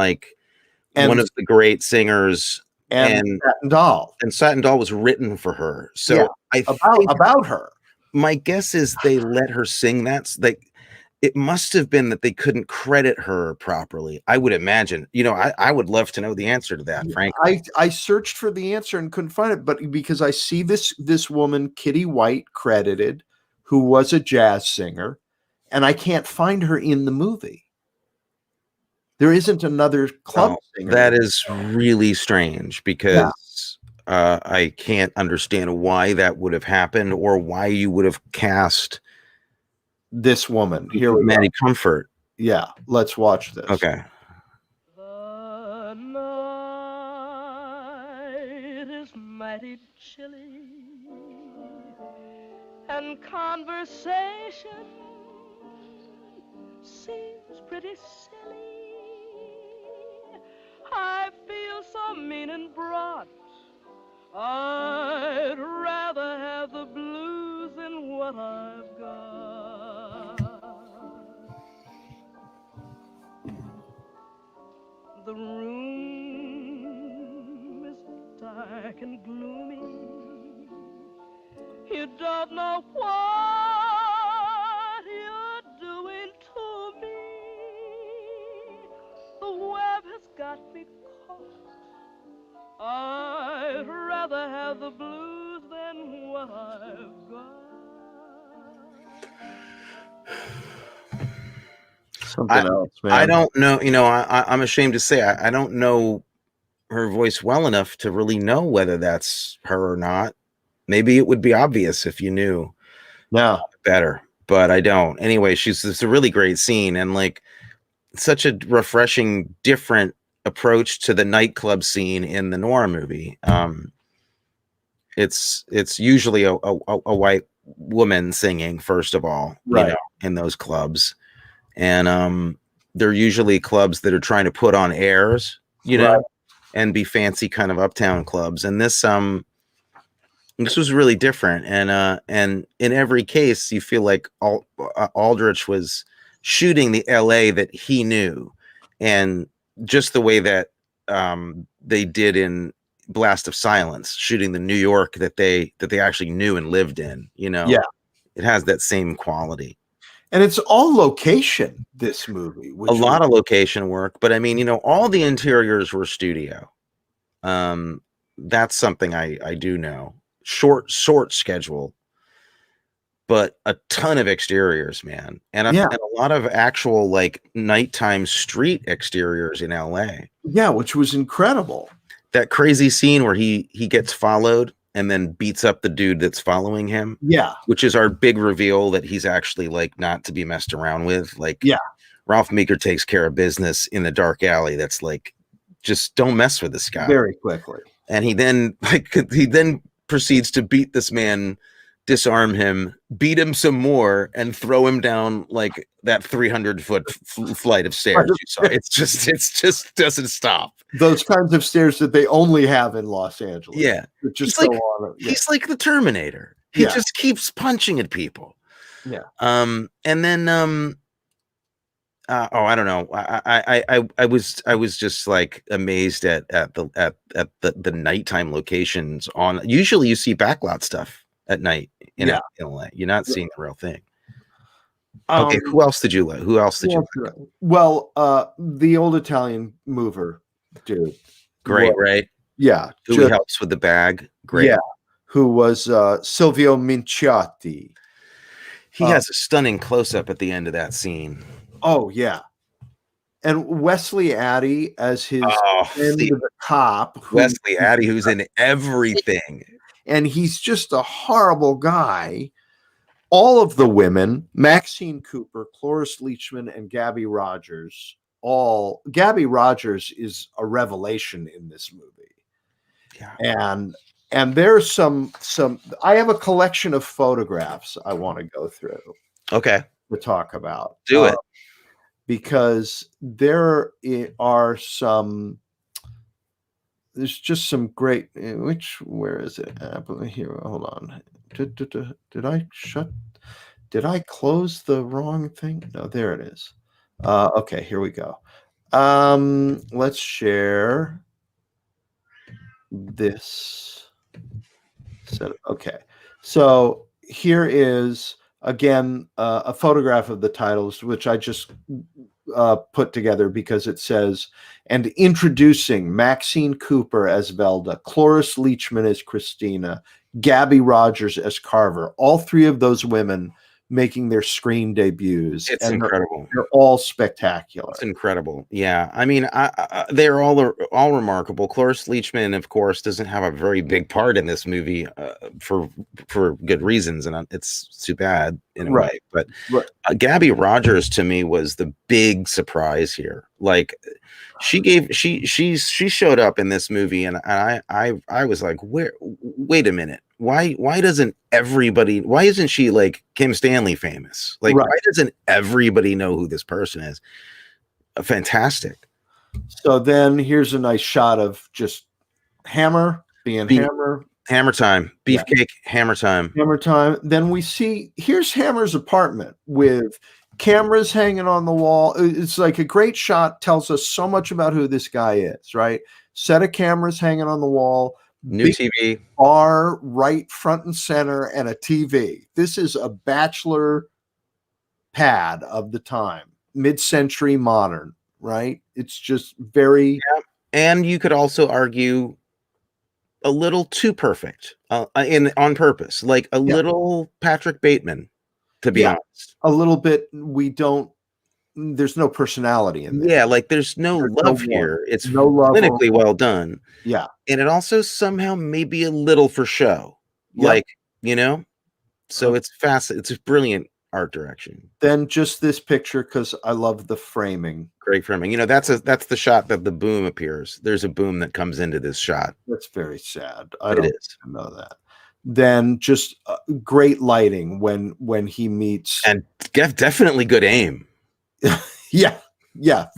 one of the great singers, and Satin Doll. And Satin Doll was written for her. So yeah, about her. My guess is they let her sing that. It must have been that they couldn't credit her properly. I would imagine. I would love to know the answer to that, frankly. I searched for the answer and couldn't find it, but because I see this woman, Kitty White, credited, who was a jazz singer, and I can't find her in the movie. There isn't another club singer. That is really strange, because I can't understand why that would have happened, or why you would have cast this woman here with Maddie Comfort. Yeah, let's watch this. Okay. The night is mighty chilly, and conversation seems pretty silly. I feel so mean and brought. I'd rather have the blues than what I've got. The room is dark and gloomy. You don't know what you're doing to me. The web has got me caught. I'd rather have the blues than what I've got. Something else, man. I don't know. I'm ashamed to say I don't know her voice well enough to really know whether that's her or not. Maybe it would be obvious if you knew better, but I don't. Anyway, it's a really great scene, and such a refreshing, different approach to the nightclub scene in the Nora movie. It's usually a white woman singing, first of all, right, in those clubs, and they're usually clubs that are trying to put on airs, right, and be fancy kind of uptown clubs. And this was really different, and in every case, you feel like Aldrich was shooting the LA that he knew, and just the way that they did in Blast of Silence, shooting the New York that they actually knew and lived in. It has that same quality. And it's all location, this movie. A lot of location work, but I mean, all the interiors were studio. That's something I do know. Short schedule, but a ton of exteriors, man. And a lot of actual nighttime street exteriors in LA. Yeah, which was incredible. That crazy scene where he gets followed and then beats up the dude that's following him. Yeah. Which is our big reveal that he's actually not to be messed around with. Ralph Meeker takes care of business in the dark alley. That's just don't mess with this guy. Very quickly. And he then proceeds to beat this man, disarm him, beat him some more, and throw him down that 300-foot flight of stairs you saw. It just doesn't stop. Those kinds of stairs that they only have in Los Angeles. Yeah. Just go on. Yeah. He's like the Terminator. He just keeps punching at people. Yeah. And then I don't know. I was just amazed at the nighttime locations on. Usually you see backlot stuff at night in LA. You're not seeing the real thing. Okay, who else did you like? Well, the old Italian mover dude. Great, right? Yeah. Who helps with the bag. Great. Yeah. who was Silvio Minciotti. He has a stunning close-up at the end of that scene. Oh, yeah. And Wesley Addy as his the cop. Wesley Addy, who's in everything. And he's just a horrible guy. All of the women, Maxine Cooper, Cloris Leachman, and Gabby Rogers, Gabby Rogers is a revelation in this movie. Yeah. And there's some I have a collection of photographs I want to go through. Okay. To talk about. Do it. Because there are there's just some great, where is it? Here, hold on. Did I close the wrong thing? No, there it is. Okay, here we go. Let's share this. Okay, so here is again a photograph of the titles, which I just put together because it says, and introducing Maxine Cooper as Velda, Cloris Leachman as Christina, Gabby Rogers as Carver. All three of those women making their screen debuts. It's incredible. They're all spectacular. It's incredible. Yeah. I mean, they're all remarkable. Cloris Leachman, of course, doesn't have a very big part in this movie for good reasons. And it's too bad in a way. But Gabby Rogers, to me, was the big surprise here. Like, she showed up in this movie, and I was like, wait a minute. Why isn't she like Kim Stanley famous? Like, why doesn't everybody know who this person is? Fantastic. So then here's a nice shot of just Hammer being Hammer. Hammer time. Beefcake, Hammer time. Hammer time. Then we see, here's Hammer's apartment with cameras hanging on the wall. It's like a great shot, tells us so much about who this guy is, right? Set of cameras hanging on the wall. New TV. Bar right front and center, and a TV. This is a bachelor pad of the time. Mid-century modern, right? It's just very... Yeah. And you could also argue a little too perfect on purpose. Like a little Patrick Bateman, to be honest. A little bit. There's no personality in there. Yeah, like there's no love here. It's clinically well done. Yeah. And it also somehow maybe a little for show. Yep. Like, so it's fast. It's a brilliant art direction. Then just this picture, because I love the framing. Great framing. That's the shot that the boom appears. There's a boom that comes into this shot. That's very sad. I don't know that. Then just great lighting when he meets. And definitely good aim. Yeah. It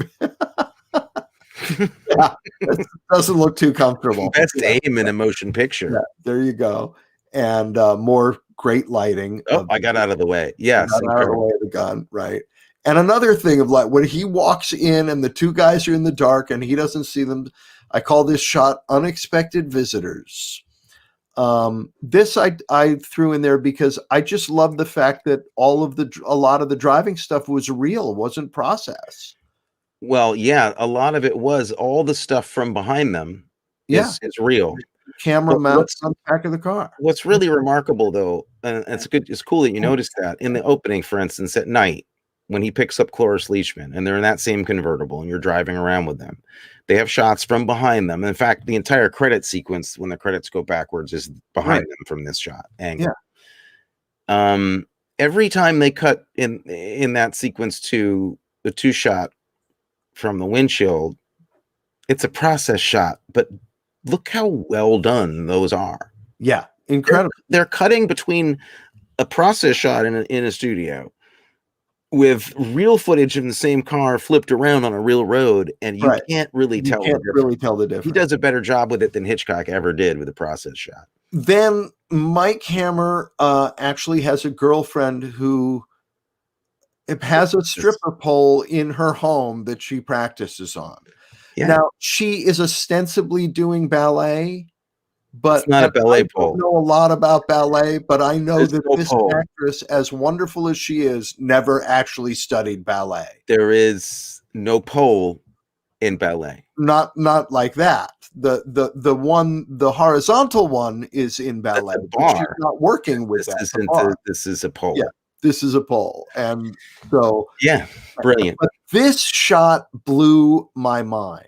doesn't look too comfortable. Best aim in a motion picture. Yeah, there you go. And more great lighting. Oh, I got out of the way. Yes, out of the way of the gun, right? And another thing of like when he walks in and the two guys are in the dark and he doesn't see them. I call this shot "Unexpected Visitors." This I threw in there because I just love the fact that a lot of the driving stuff was real, wasn't processed. Well, yeah, a lot of it was. All the stuff from behind them is real. Camera mounts on the back of the car. What's really remarkable, though, and it's cool that you noticed that in the opening, for instance, at night when he picks up Cloris Leachman and they're in that same convertible and you're driving around with them, they have shots from behind them. In fact, the entire credit sequence, when the credits go backwards, is behind them from this shot angle. Yeah. Every time they cut in that sequence to the two shot from the windshield, it's a process shot, but look how well done those are. Yeah, incredible. They're cutting between a process shot in a studio with real footage in the same car flipped around on a real road, and you can't really tell. You can't really tell the difference. He does a better job with it than Hitchcock ever did with a process shot. Then Mike Hammer actually has a girlfriend who has a stripper pole in her home that she practices on. Yeah. Now, she is ostensibly doing ballet, but it's not a ballet pole. I don't know a lot about ballet, but I know that this actress, as wonderful as she is, never actually studied ballet. There is no pole in ballet. Not like that. The horizontal one is in ballet. That's a bar. She's not working with This that. this is a pole. Yeah, this is a pole. And so yeah, brilliant. But this shot blew my mind.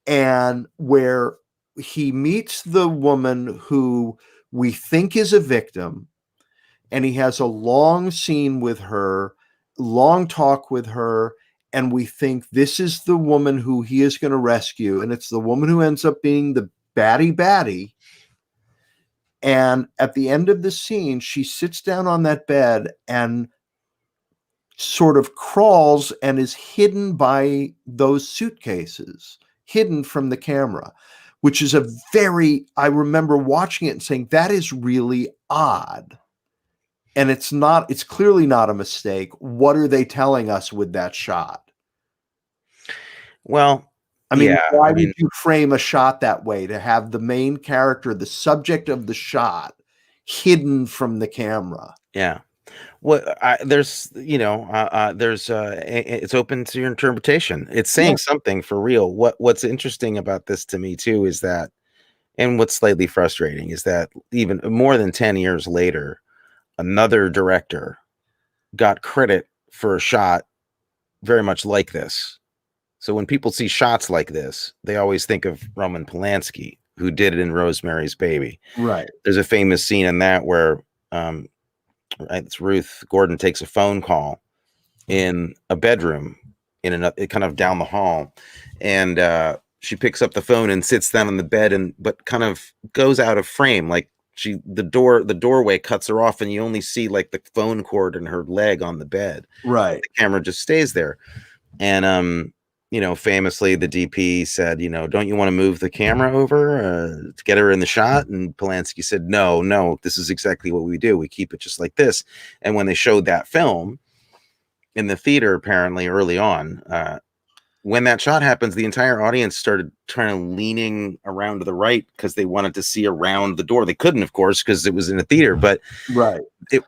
And where he meets the woman who we think is a victim, and he has a long scene with her, long talk with her, and we think this is the woman who he is going to rescue, and it's the woman who ends up being the baddie. And at the end of the scene, she sits down on that bed and sort of crawls and is hidden by those suitcases, hidden from the camera, which is I remember watching it and saying, that is really odd. And it's clearly not a mistake. What are they telling us with that shot? Well, I mean, why would you frame a shot that way, to have the main character, the subject of the shot, hidden from the camera? Yeah. Well, it's open to your interpretation. It's saying something for real. What's interesting about this to me too is that, and what's slightly frustrating is that even more than 10 years later, another director got credit for a shot very much like this. So when people see shots like this, they always think of Roman Polanski, who did it in Rosemary's Baby. Right. There's a famous scene in that where it's Ruth Gordon takes a phone call in a bedroom in another, kind of down the hall, and she picks up the phone and sits down on the bed, but kind of goes out of frame, like the doorway cuts her off, and you only see like the phone cord and her leg on the bed. Right. The camera just stays there, and famously the DP said, don't you want to move the camera over to get her in the shot? And Polanski said, no, this is exactly what we do. We keep it just like this. And when they showed that film in the theater, apparently early on, when that shot happens, the entire audience started leaning around to the right because they wanted to see around the door. They couldn't, of course, because it was in a theater, but right.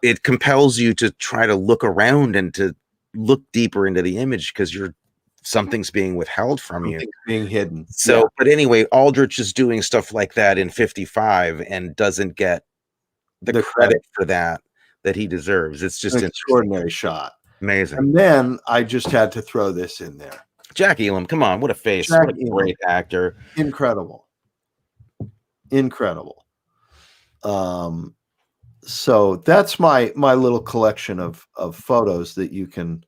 It compels you to try to look around and to look deeper into the image because something's being withheld from you, being hidden. So, but anyway, Aldrich is doing stuff like that in 55 and doesn't get the credit for that he deserves. It's just an extraordinary shot. Amazing. And then I just had to throw this in there. Jack Elam, come on, what a face. What a great actor. Incredible. So that's my little collection of photos that you can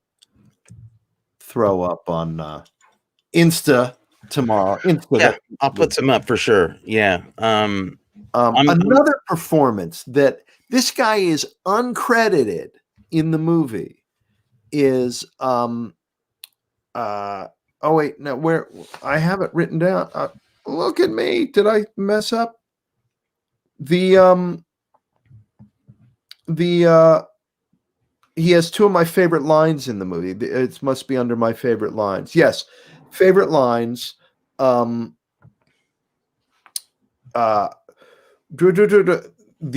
throw up on Insta tomorrow. Yeah, I'll put some up for sure. Yeah. Another performance that this guy is uncredited in the movie is oh wait, no, where I have it written down. Look at me. Did I mess up? He has two of my favorite lines in the movie. It must be under my favorite lines. Yes, favorite lines. The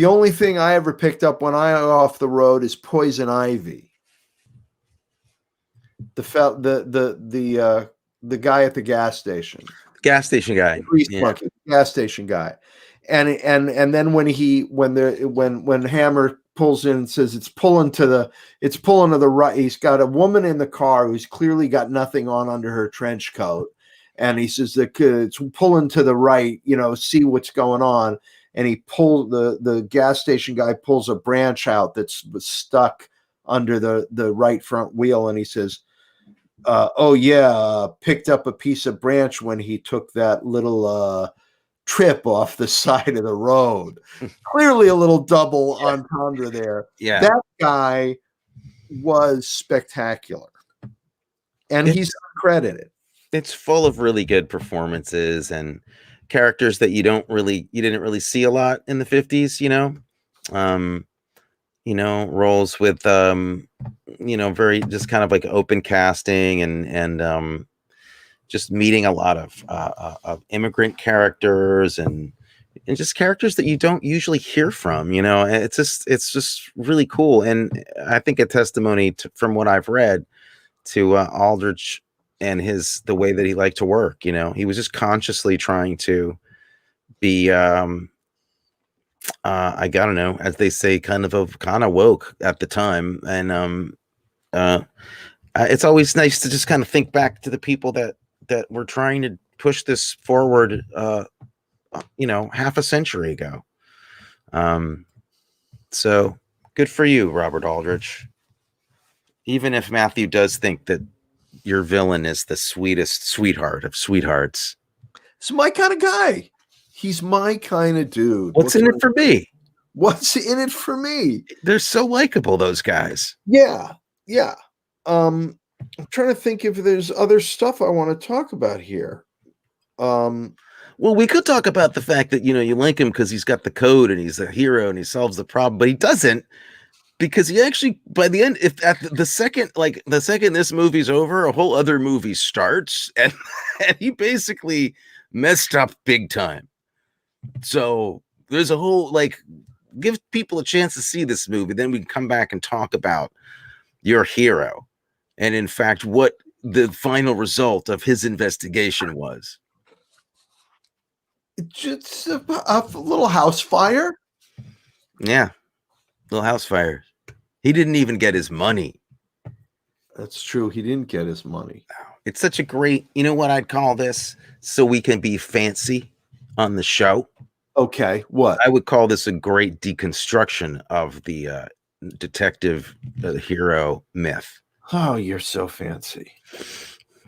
only thing I ever picked up when I got off the road is poison ivy. The guy at the gas station. Gas station guy. Monkey, gas station guy. And then when Hammer pulls in and says it's pulling to the right, he's got a woman in the car who's clearly got nothing on under her trench coat, and he says it's pulling to the right, see what's going on. And he pulled the gas station guy pulls a branch out that's stuck under the right front wheel, and he says, picked up a piece of branch when he took that little trip off the side of the road. Clearly a little double entendre there. Yeah. That guy was spectacular. And he's uncredited. It's full of really good performances and characters that you didn't really see a lot in the 50s, roles with very just kind of like open casting and just meeting a lot of immigrant characters and just characters that you don't usually hear from. It's just really cool, and I think a testimony from what I've read to Aldrich the way that he liked to work. He was just consciously trying to be I gotta know, as they say, kind of woke at the time. And it's always nice to just kind of think back to the people that were trying to push this forward half a century ago. So good for you, Robert Aldrich. Even if Matthew does think that your villain is the sweetest sweetheart of sweethearts. It's my kind of guy. He's my kind of dude. What's in it for me? What's in it for me? They're so likable, those guys. Yeah. I'm trying to think if there's other stuff I want to talk about here. Well, we could talk about the fact that, you like him because he's got the code and he's a hero and he solves the problem, but he doesn't, because he actually, by the end, if at the second this movie's over, a whole other movie starts, and he basically messed up big time. So there's a whole, give people a chance to see this movie. Then we can come back and talk about your hero. And in fact, what the final result of his investigation was. Just a little house fire. Yeah. Little house fire. He didn't even get his money. That's true. He didn't get his money. It's such a great, you know what I'd call this? So we can be fancy on the show. Okay. What? I would call this a great deconstruction of the detective hero myth. Oh, you're so fancy.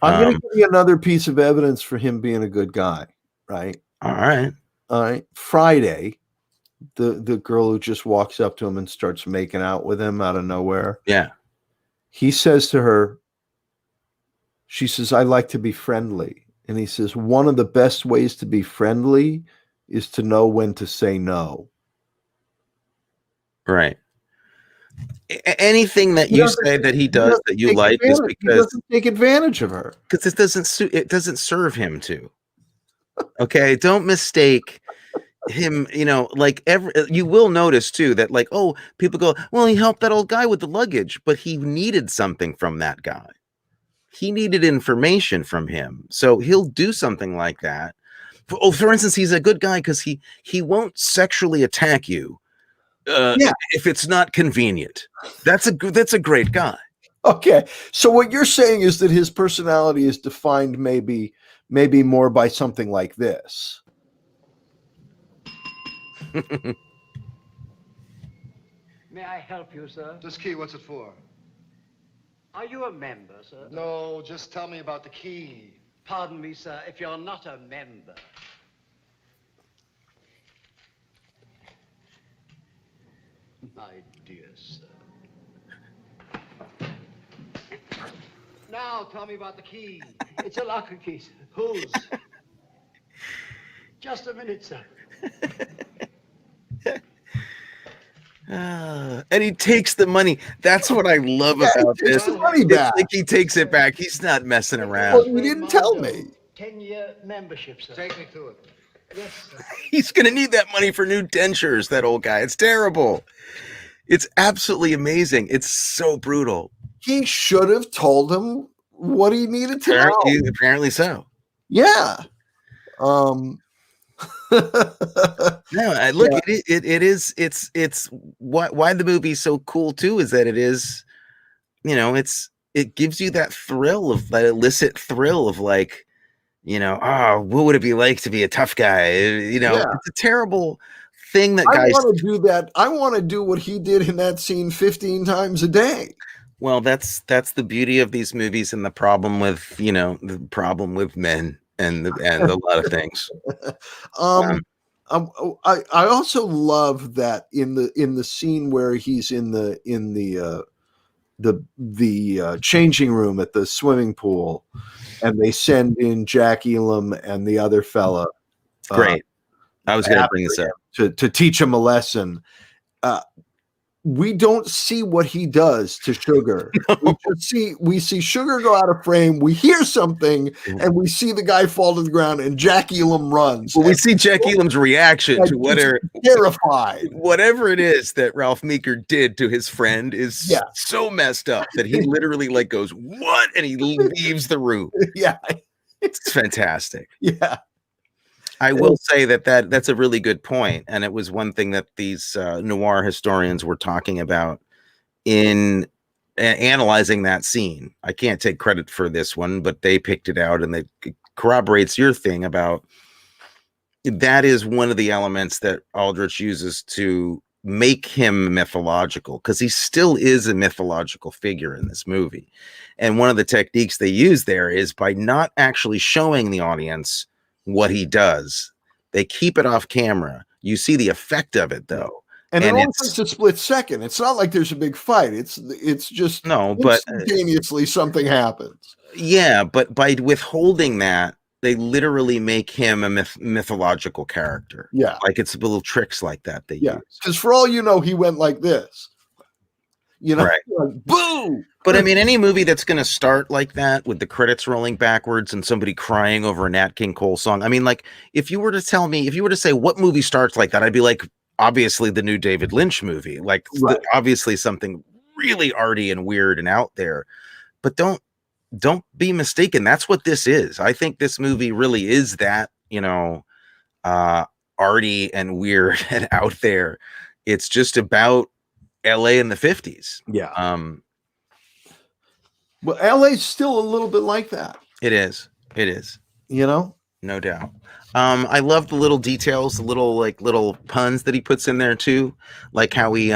I'm going to give you another piece of evidence for him being a good guy, right? All right. Friday, the girl who just walks up to him and starts making out with him out of nowhere. Yeah. He says to her, she says, "I like to be friendly." And he says, one of the best ways to be friendly is to know when to say no. Right. Anything that you say that he does that you like is because he doesn't take advantage of her. Because it doesn't serve him to. Okay, don't mistake him. You will notice too that people go, well, he helped that old guy with the luggage, but he needed something from that guy. He needed information from him, so he'll do something like that. For instance, he's a good guy because he won't sexually attack you. If it's not convenient. That's a great guy. Okay. So what you're saying is that his personality is defined maybe more by something like this. May I help you, sir? This key, what's it for? Are you a member, sir? No, just tell me about the key. Pardon me, sir, if you're not a member. My dear sir. Now, tell me about the key. It's a locker key, sir. Whose? Just a minute, sir. And he takes the money. That's what I love about this. The money back. It's like he takes it back. He's not messing around. Well, you didn't tell me. 10-year membership, sir. Take me to it. Yes, sir. He's going to need that money for new dentures, that old guy. It's terrible. It's absolutely amazing. It's so brutal. He should have told him what he needed to know. Apparently so. Yeah. No, look, it's why the movie's so cool too is that it is, it gives you that thrill of that illicit thrill of what would it be like to be a tough guy? It's a terrible thing that guys want to do that. I want to do what he did in that scene 15 times a day. Well, that's the beauty of these movies and the problem with men and a lot of things. I also love that in the scene where he's in the changing room at the swimming pool, and they send in Jack Elam and the other fella. Great. I was going to bring this up to teach him a lesson. we don't see what he does to Sugar. No. We see Sugar go out of frame. We hear something, and we see the guy fall to the ground, and Jack Elam runs. Well, we see Jack Elam's reaction to terrified. Whatever it is that Ralph Meeker did to his friend is so messed up that he literally like goes, "What?" and he leaves the room. Yeah, it's fantastic. Yeah. I will say that's a really good point, and it was one thing that these noir historians were talking about in analyzing that scene. I can't take credit for this one, but they picked it out, and it corroborates your thing about that is one of the elements that Aldrich uses to make him mythological, because he still is a mythological figure in this movie. And one of the techniques they use there is by not actually showing the audience what he does. They keep it off camera. You see the effect of it though. And it only takes a split second. It's not like there's a big fight. It's just but instantaneously something happens. Yeah, but by withholding that, they literally make him a mythological character. Yeah. Like it's little tricks like that they use. Because for all you know, he went like this. Right. Like, boo! But I mean, any movie that's going to start like that with the credits rolling backwards and somebody crying over a Nat King Cole song. I mean, like, if you were to say what movie starts like that, I'd be like, obviously the new David Lynch movie, like obviously something really arty and weird and out there. But don't be mistaken. That's what this is. I think this movie really is that, arty and weird and out there. It's just about LA in the 50s. Yeah. Well, LA's still a little bit like that. It is. No doubt. I love the little details, the little puns that he puts in there too. Like how he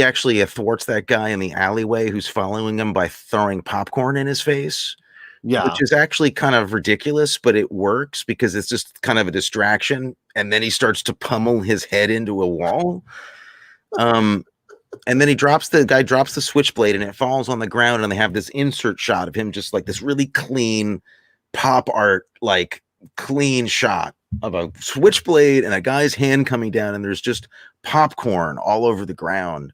actually thwarts that guy in the alleyway who's following him by throwing popcorn in his face. Yeah. Which is actually kind of ridiculous, but it works because it's just kind of a distraction. And then he starts to pummel his head into a wall. And then the guy drops the switchblade and it falls on the ground, and they have this insert shot of him just like this really clean pop art, like clean shot of a switchblade and a guy's hand coming down, and there's just popcorn all over the ground.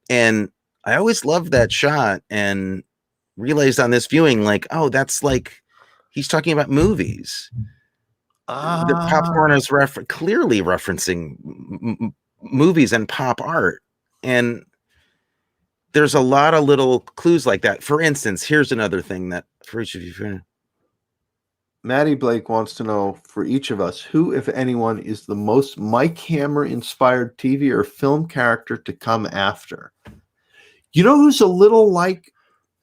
And I always loved that shot and realized on this viewing, like, oh, that's like he's talking about movies. The popcorn is clearly referencing movies and pop art. And there's a lot of little clues like that. For instance, here's another thing that for each of you. Maddie Blake wants to know, for each of us, who, if anyone, is the most Mike Hammer inspired TV or film character to come after? You know who's a little like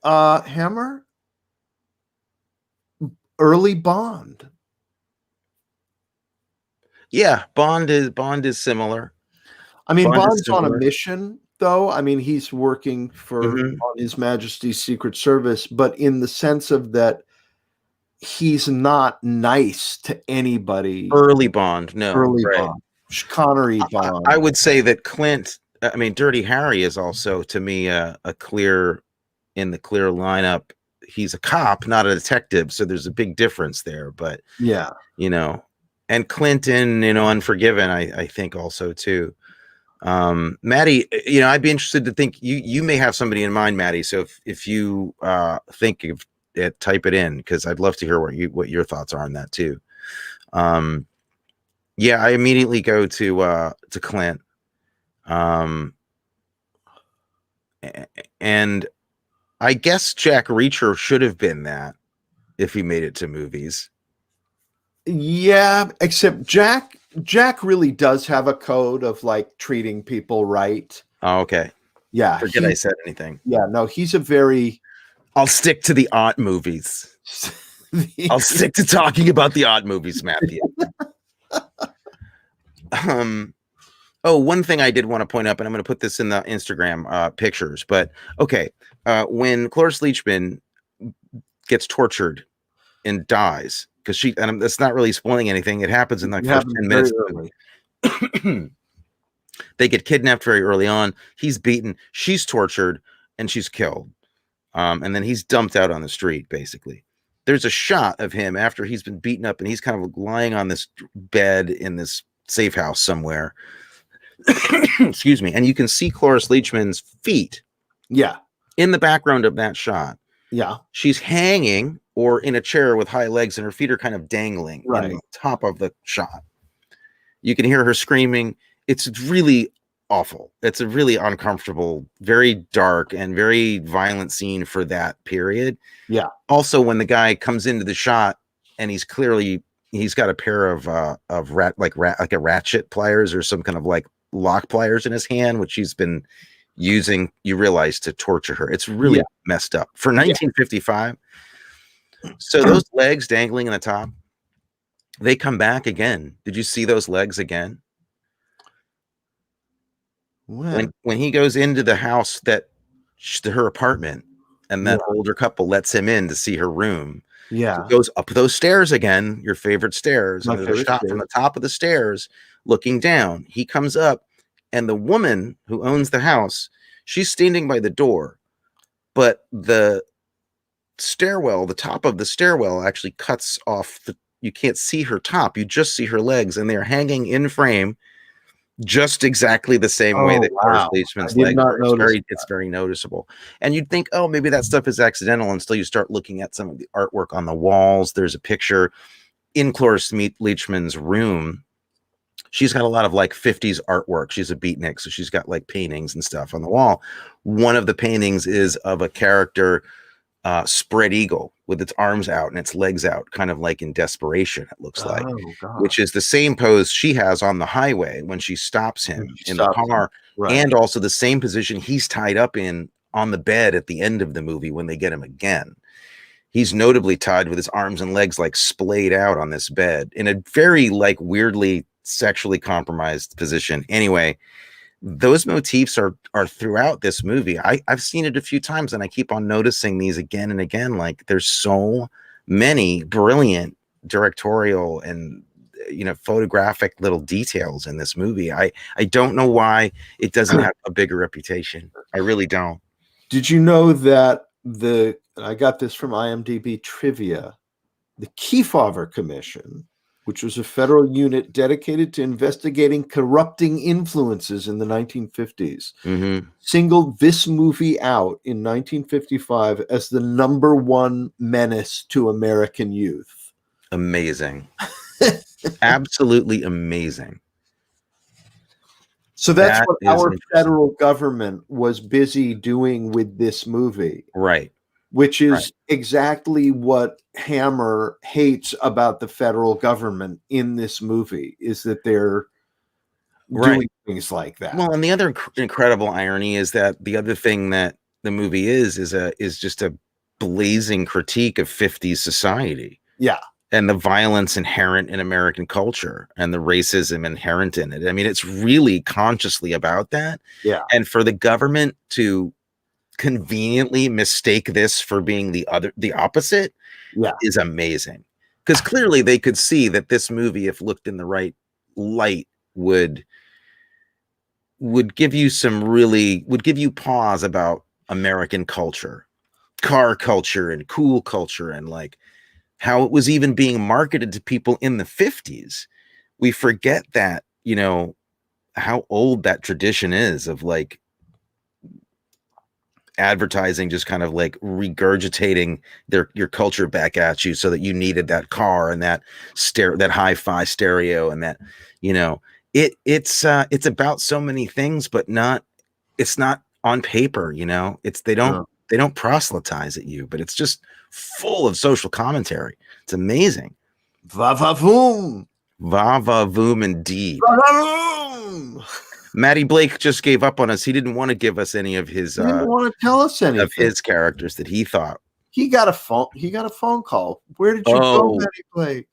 Hammer? Early Bond. Yeah, Bond is similar. I mean, Bond's on a mission, though. I mean, he's working for on His Majesty's Secret Service, but in the sense of that he's not nice to anybody. Early Bond, no. Bond. Connery Bond. I would say that Dirty Harry is also, to me, a clear lineup. He's a cop, not a detective, so there's a big difference there. But yeah, and Clinton, Unforgiven, I think also too. Maddie, I'd be interested to think you may have somebody in mind, Maddie. So if you think of it, type it in, because I'd love to hear what your thoughts are on that too. Yeah, I immediately go to Clint. And I guess Jack Reacher should have been that if he made it to movies. Yeah, except Jack really does have a code of like treating people right. Oh, okay. Yeah. Forget I said anything. Yeah, no, he's a very... I'll stick to the odd movies. I'll stick to talking about the odd movies, Matthew. One thing I did want to point up, and I'm going to put this in the Instagram pictures, but okay. When Cloris Leachman gets tortured and dies, because and that's not really spoiling anything. It happens in the first 10 minutes. They get kidnapped very early on. He's beaten. She's tortured, and she's killed. And then he's dumped out on the street, basically. There's a shot of him after he's been beaten up, and he's kind of lying on this bed in this safe house somewhere. Excuse me. And you can see Cloris Leachman's feet. Yeah. In the background of that shot. Yeah. She's hanging or in a chair with high legs, and her feet are kind of dangling right in the top of the shot. You can hear her screaming. It's really awful. It's a really uncomfortable, very dark and very violent scene for that period. Yeah. Also, when the guy comes into the shot and he's got a pair of ratchet pliers or some kind of like lock pliers in his hand, which he's been using, you realize, to torture her. It's really messed up for 1955. So those legs dangling in the top, they come back again. Did you see those legs again? When he goes into the house, her apartment, and that older couple lets him in to see her room. Yeah. He goes up those stairs again, your favorite stairs. And there's a shot from the top of the stairs looking down. He comes up, and the woman who owns the house, she's standing by the door, but the stairwell, the top of the stairwell actually cuts off you can't see her top. You just see her legs, and they're hanging in frame just exactly the same way that Cloris Leachman's legs are. It's very noticeable. And you'd think, oh, maybe that stuff is accidental until you start looking at some of the artwork on the walls. There's a picture in Cloris Leachman's room. She's got a lot of like 50s artwork. She's a beatnik, so she's got like paintings and stuff on the wall. One of the paintings is of a character spread eagle with its arms out and its legs out, kind of like in desperation, it looks like, which is the same pose she has on the highway when she stops him in the car, and also the same position he's tied up in on the bed at the end of the movie when they get him again. He's notably tied with his arms and legs like splayed out on this bed in a very like weirdly sexually compromised position. Anyway, those motifs are throughout this movie. I've seen it a few times, and I keep on noticing these again and again. Like there's so many brilliant directorial and photographic little details in this movie. I don't know why it doesn't have a bigger reputation. I really don't. Did you know that I got this from IMDb trivia, the Kefauver Commission, which was a federal unit dedicated to investigating corrupting influences in the 1950s, singled this movie out in 1955 as the #1 menace to American youth. Amazing. Absolutely amazing. So that's what our federal government was busy doing with this movie. Right. Which is exactly what Hammer hates about the federal government in this movie, is that they're doing things like that. Well, and the other incredible irony is that the other thing that the movie is just a blazing critique of 50s society. Yeah. And the violence inherent in American culture and the racism inherent in it. I mean, it's really consciously about that. Yeah. And for the government to conveniently mistake this for being the opposite is amazing, because clearly they could see that this movie, if looked in the right light, would give you pause about American culture, car culture and cool culture, and like how it was even being marketed to people in the 50s. We forget that, how old that tradition is of like advertising, just kind of like regurgitating your culture back at you, so that you needed that car and that hi-fi stereo, and that it's about so many things, but it's not on paper. They don't proselytize at you, but it's just full of social commentary. It's amazing. Va va voom. Va va voom indeed. Va va voom. Matty Blake just gave up on us. He didn't want to give us any of his. He didn't want to tell us anything of his characters that he thought. He got a phone call. Where did you go, Matty Blake?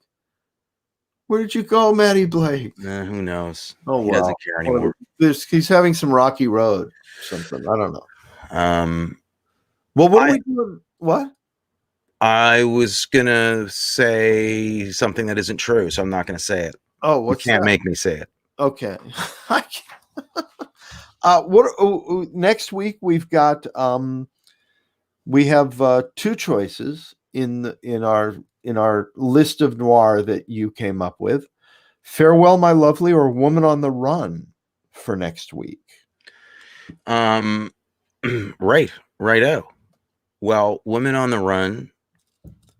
Where did you go, Matty Blake? Who knows? Oh, he doesn't care anymore. He's having some rocky road or something. I don't know. Well, what are we doing? What? I was gonna say something that isn't true, so I'm not gonna say it. Oh, what? You can't make me say it. Okay. Next week we've got we have two choices in our list of noir that you came up with: Farewell, My Lovely or Woman on the Run. for next week? Righto. Well, Women on the Run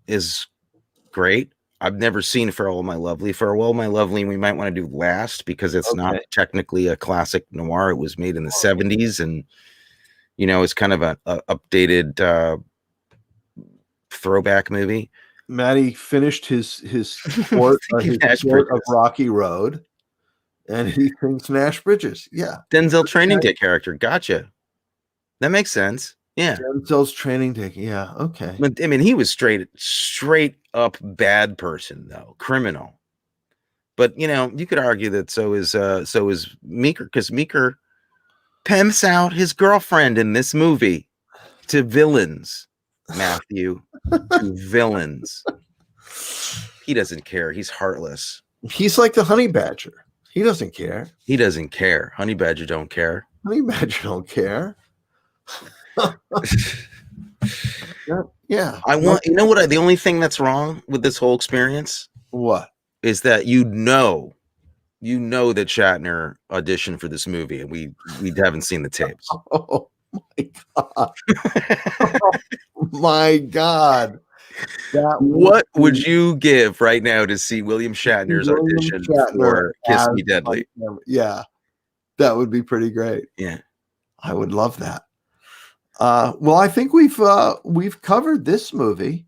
is great. I've never seen Farewell My Lovely. Farewell My Lovely we might want to do last because it's not technically a classic noir. It was made in the 70s, and it's kind of a updated throwback movie. Matty finished his sport, his sport of Rocky Road, and he thinks Nash Bridges. Yeah, Denzel Training Day character. Gotcha. That makes sense. Yeah, Denzel's Training Day. Yeah, okay. But I mean, he was straight up bad person though, criminal. But you could argue that so is Meeker, because Meeker pimps out his girlfriend in this movie to villains. Matthew, to villains. He doesn't care. He's heartless. He's like the honey badger. He doesn't care. He doesn't care. Honey badger don't care. Honey badger don't care. Yeah. I want. You know what? The only thing that's wrong with this whole experience, what, is that you know that Shatner auditioned for this movie, and we haven't seen the tapes. Oh my god! Oh my god! What would you give right now to see William Shatner's audition for Kiss Me Deadly? Yeah, that would be pretty great. Yeah, I would love that. Well, I think we've covered this movie.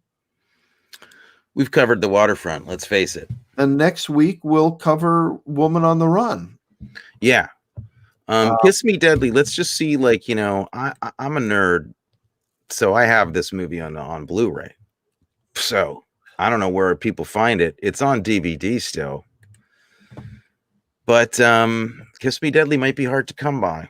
We've covered The Waterfront. Let's face it. And next week we'll cover Woman on the Run. Yeah. Kiss Me Deadly. Let's just see. I'm a nerd, so I have this movie on Blu-ray. So I don't know where people find it. It's on DVD still, but Kiss Me Deadly might be hard to come by.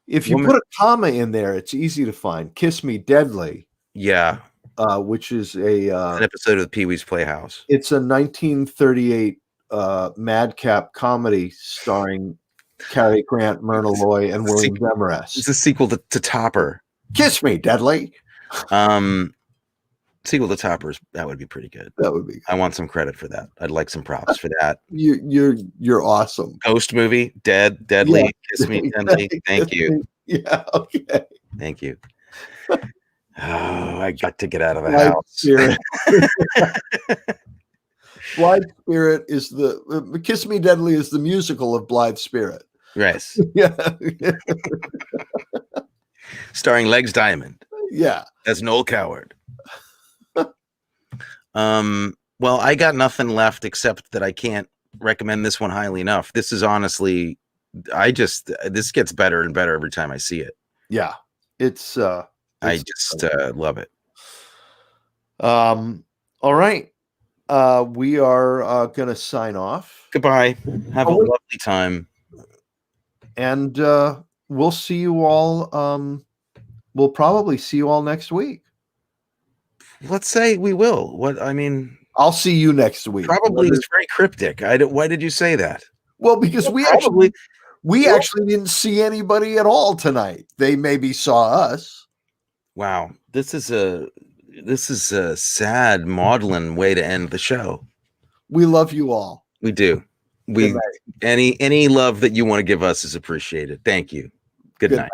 If you put a comma in there, it's easy to find. Kiss Me Deadly. Yeah. Which is an episode of Pee-wee's Playhouse. It's a 1938 madcap comedy starring Cary Grant, Myrna Loy, and William Demarest. It's a sequel to Topper. Kiss Me Deadly. Sequel to Toppers, that would be pretty good. That would be good. I want some credit for that. I'd like some props for that. You're awesome. Ghost movie, Deadly, yeah. Kiss Me Deadly. Thank you. Yeah, okay. Thank you. Oh, I got to get out of the Blithe house. Spirit. Blithe Spirit is the Kiss Me Deadly is the musical of Blithe Spirit. Yes. Yeah. Starring Legs Diamond. Yeah. As Noel Coward. Well, I got nothing left except that I can't recommend this one highly enough. This is honestly, this gets better and better every time I see it. Yeah. It's I just love it. All right. We are gonna sign off. Goodbye. Have a lovely time. And we'll see you all. We'll probably see you all next week. Let's say we will. I'll see you next week. Probably is very cryptic. Why did you say that? Well, because we actually didn't see anybody at all tonight. They maybe saw us. Wow. This is a sad, maudlin way to end the show. We love you all. We do. Any love that you want to give us is appreciated. Thank you. Good night.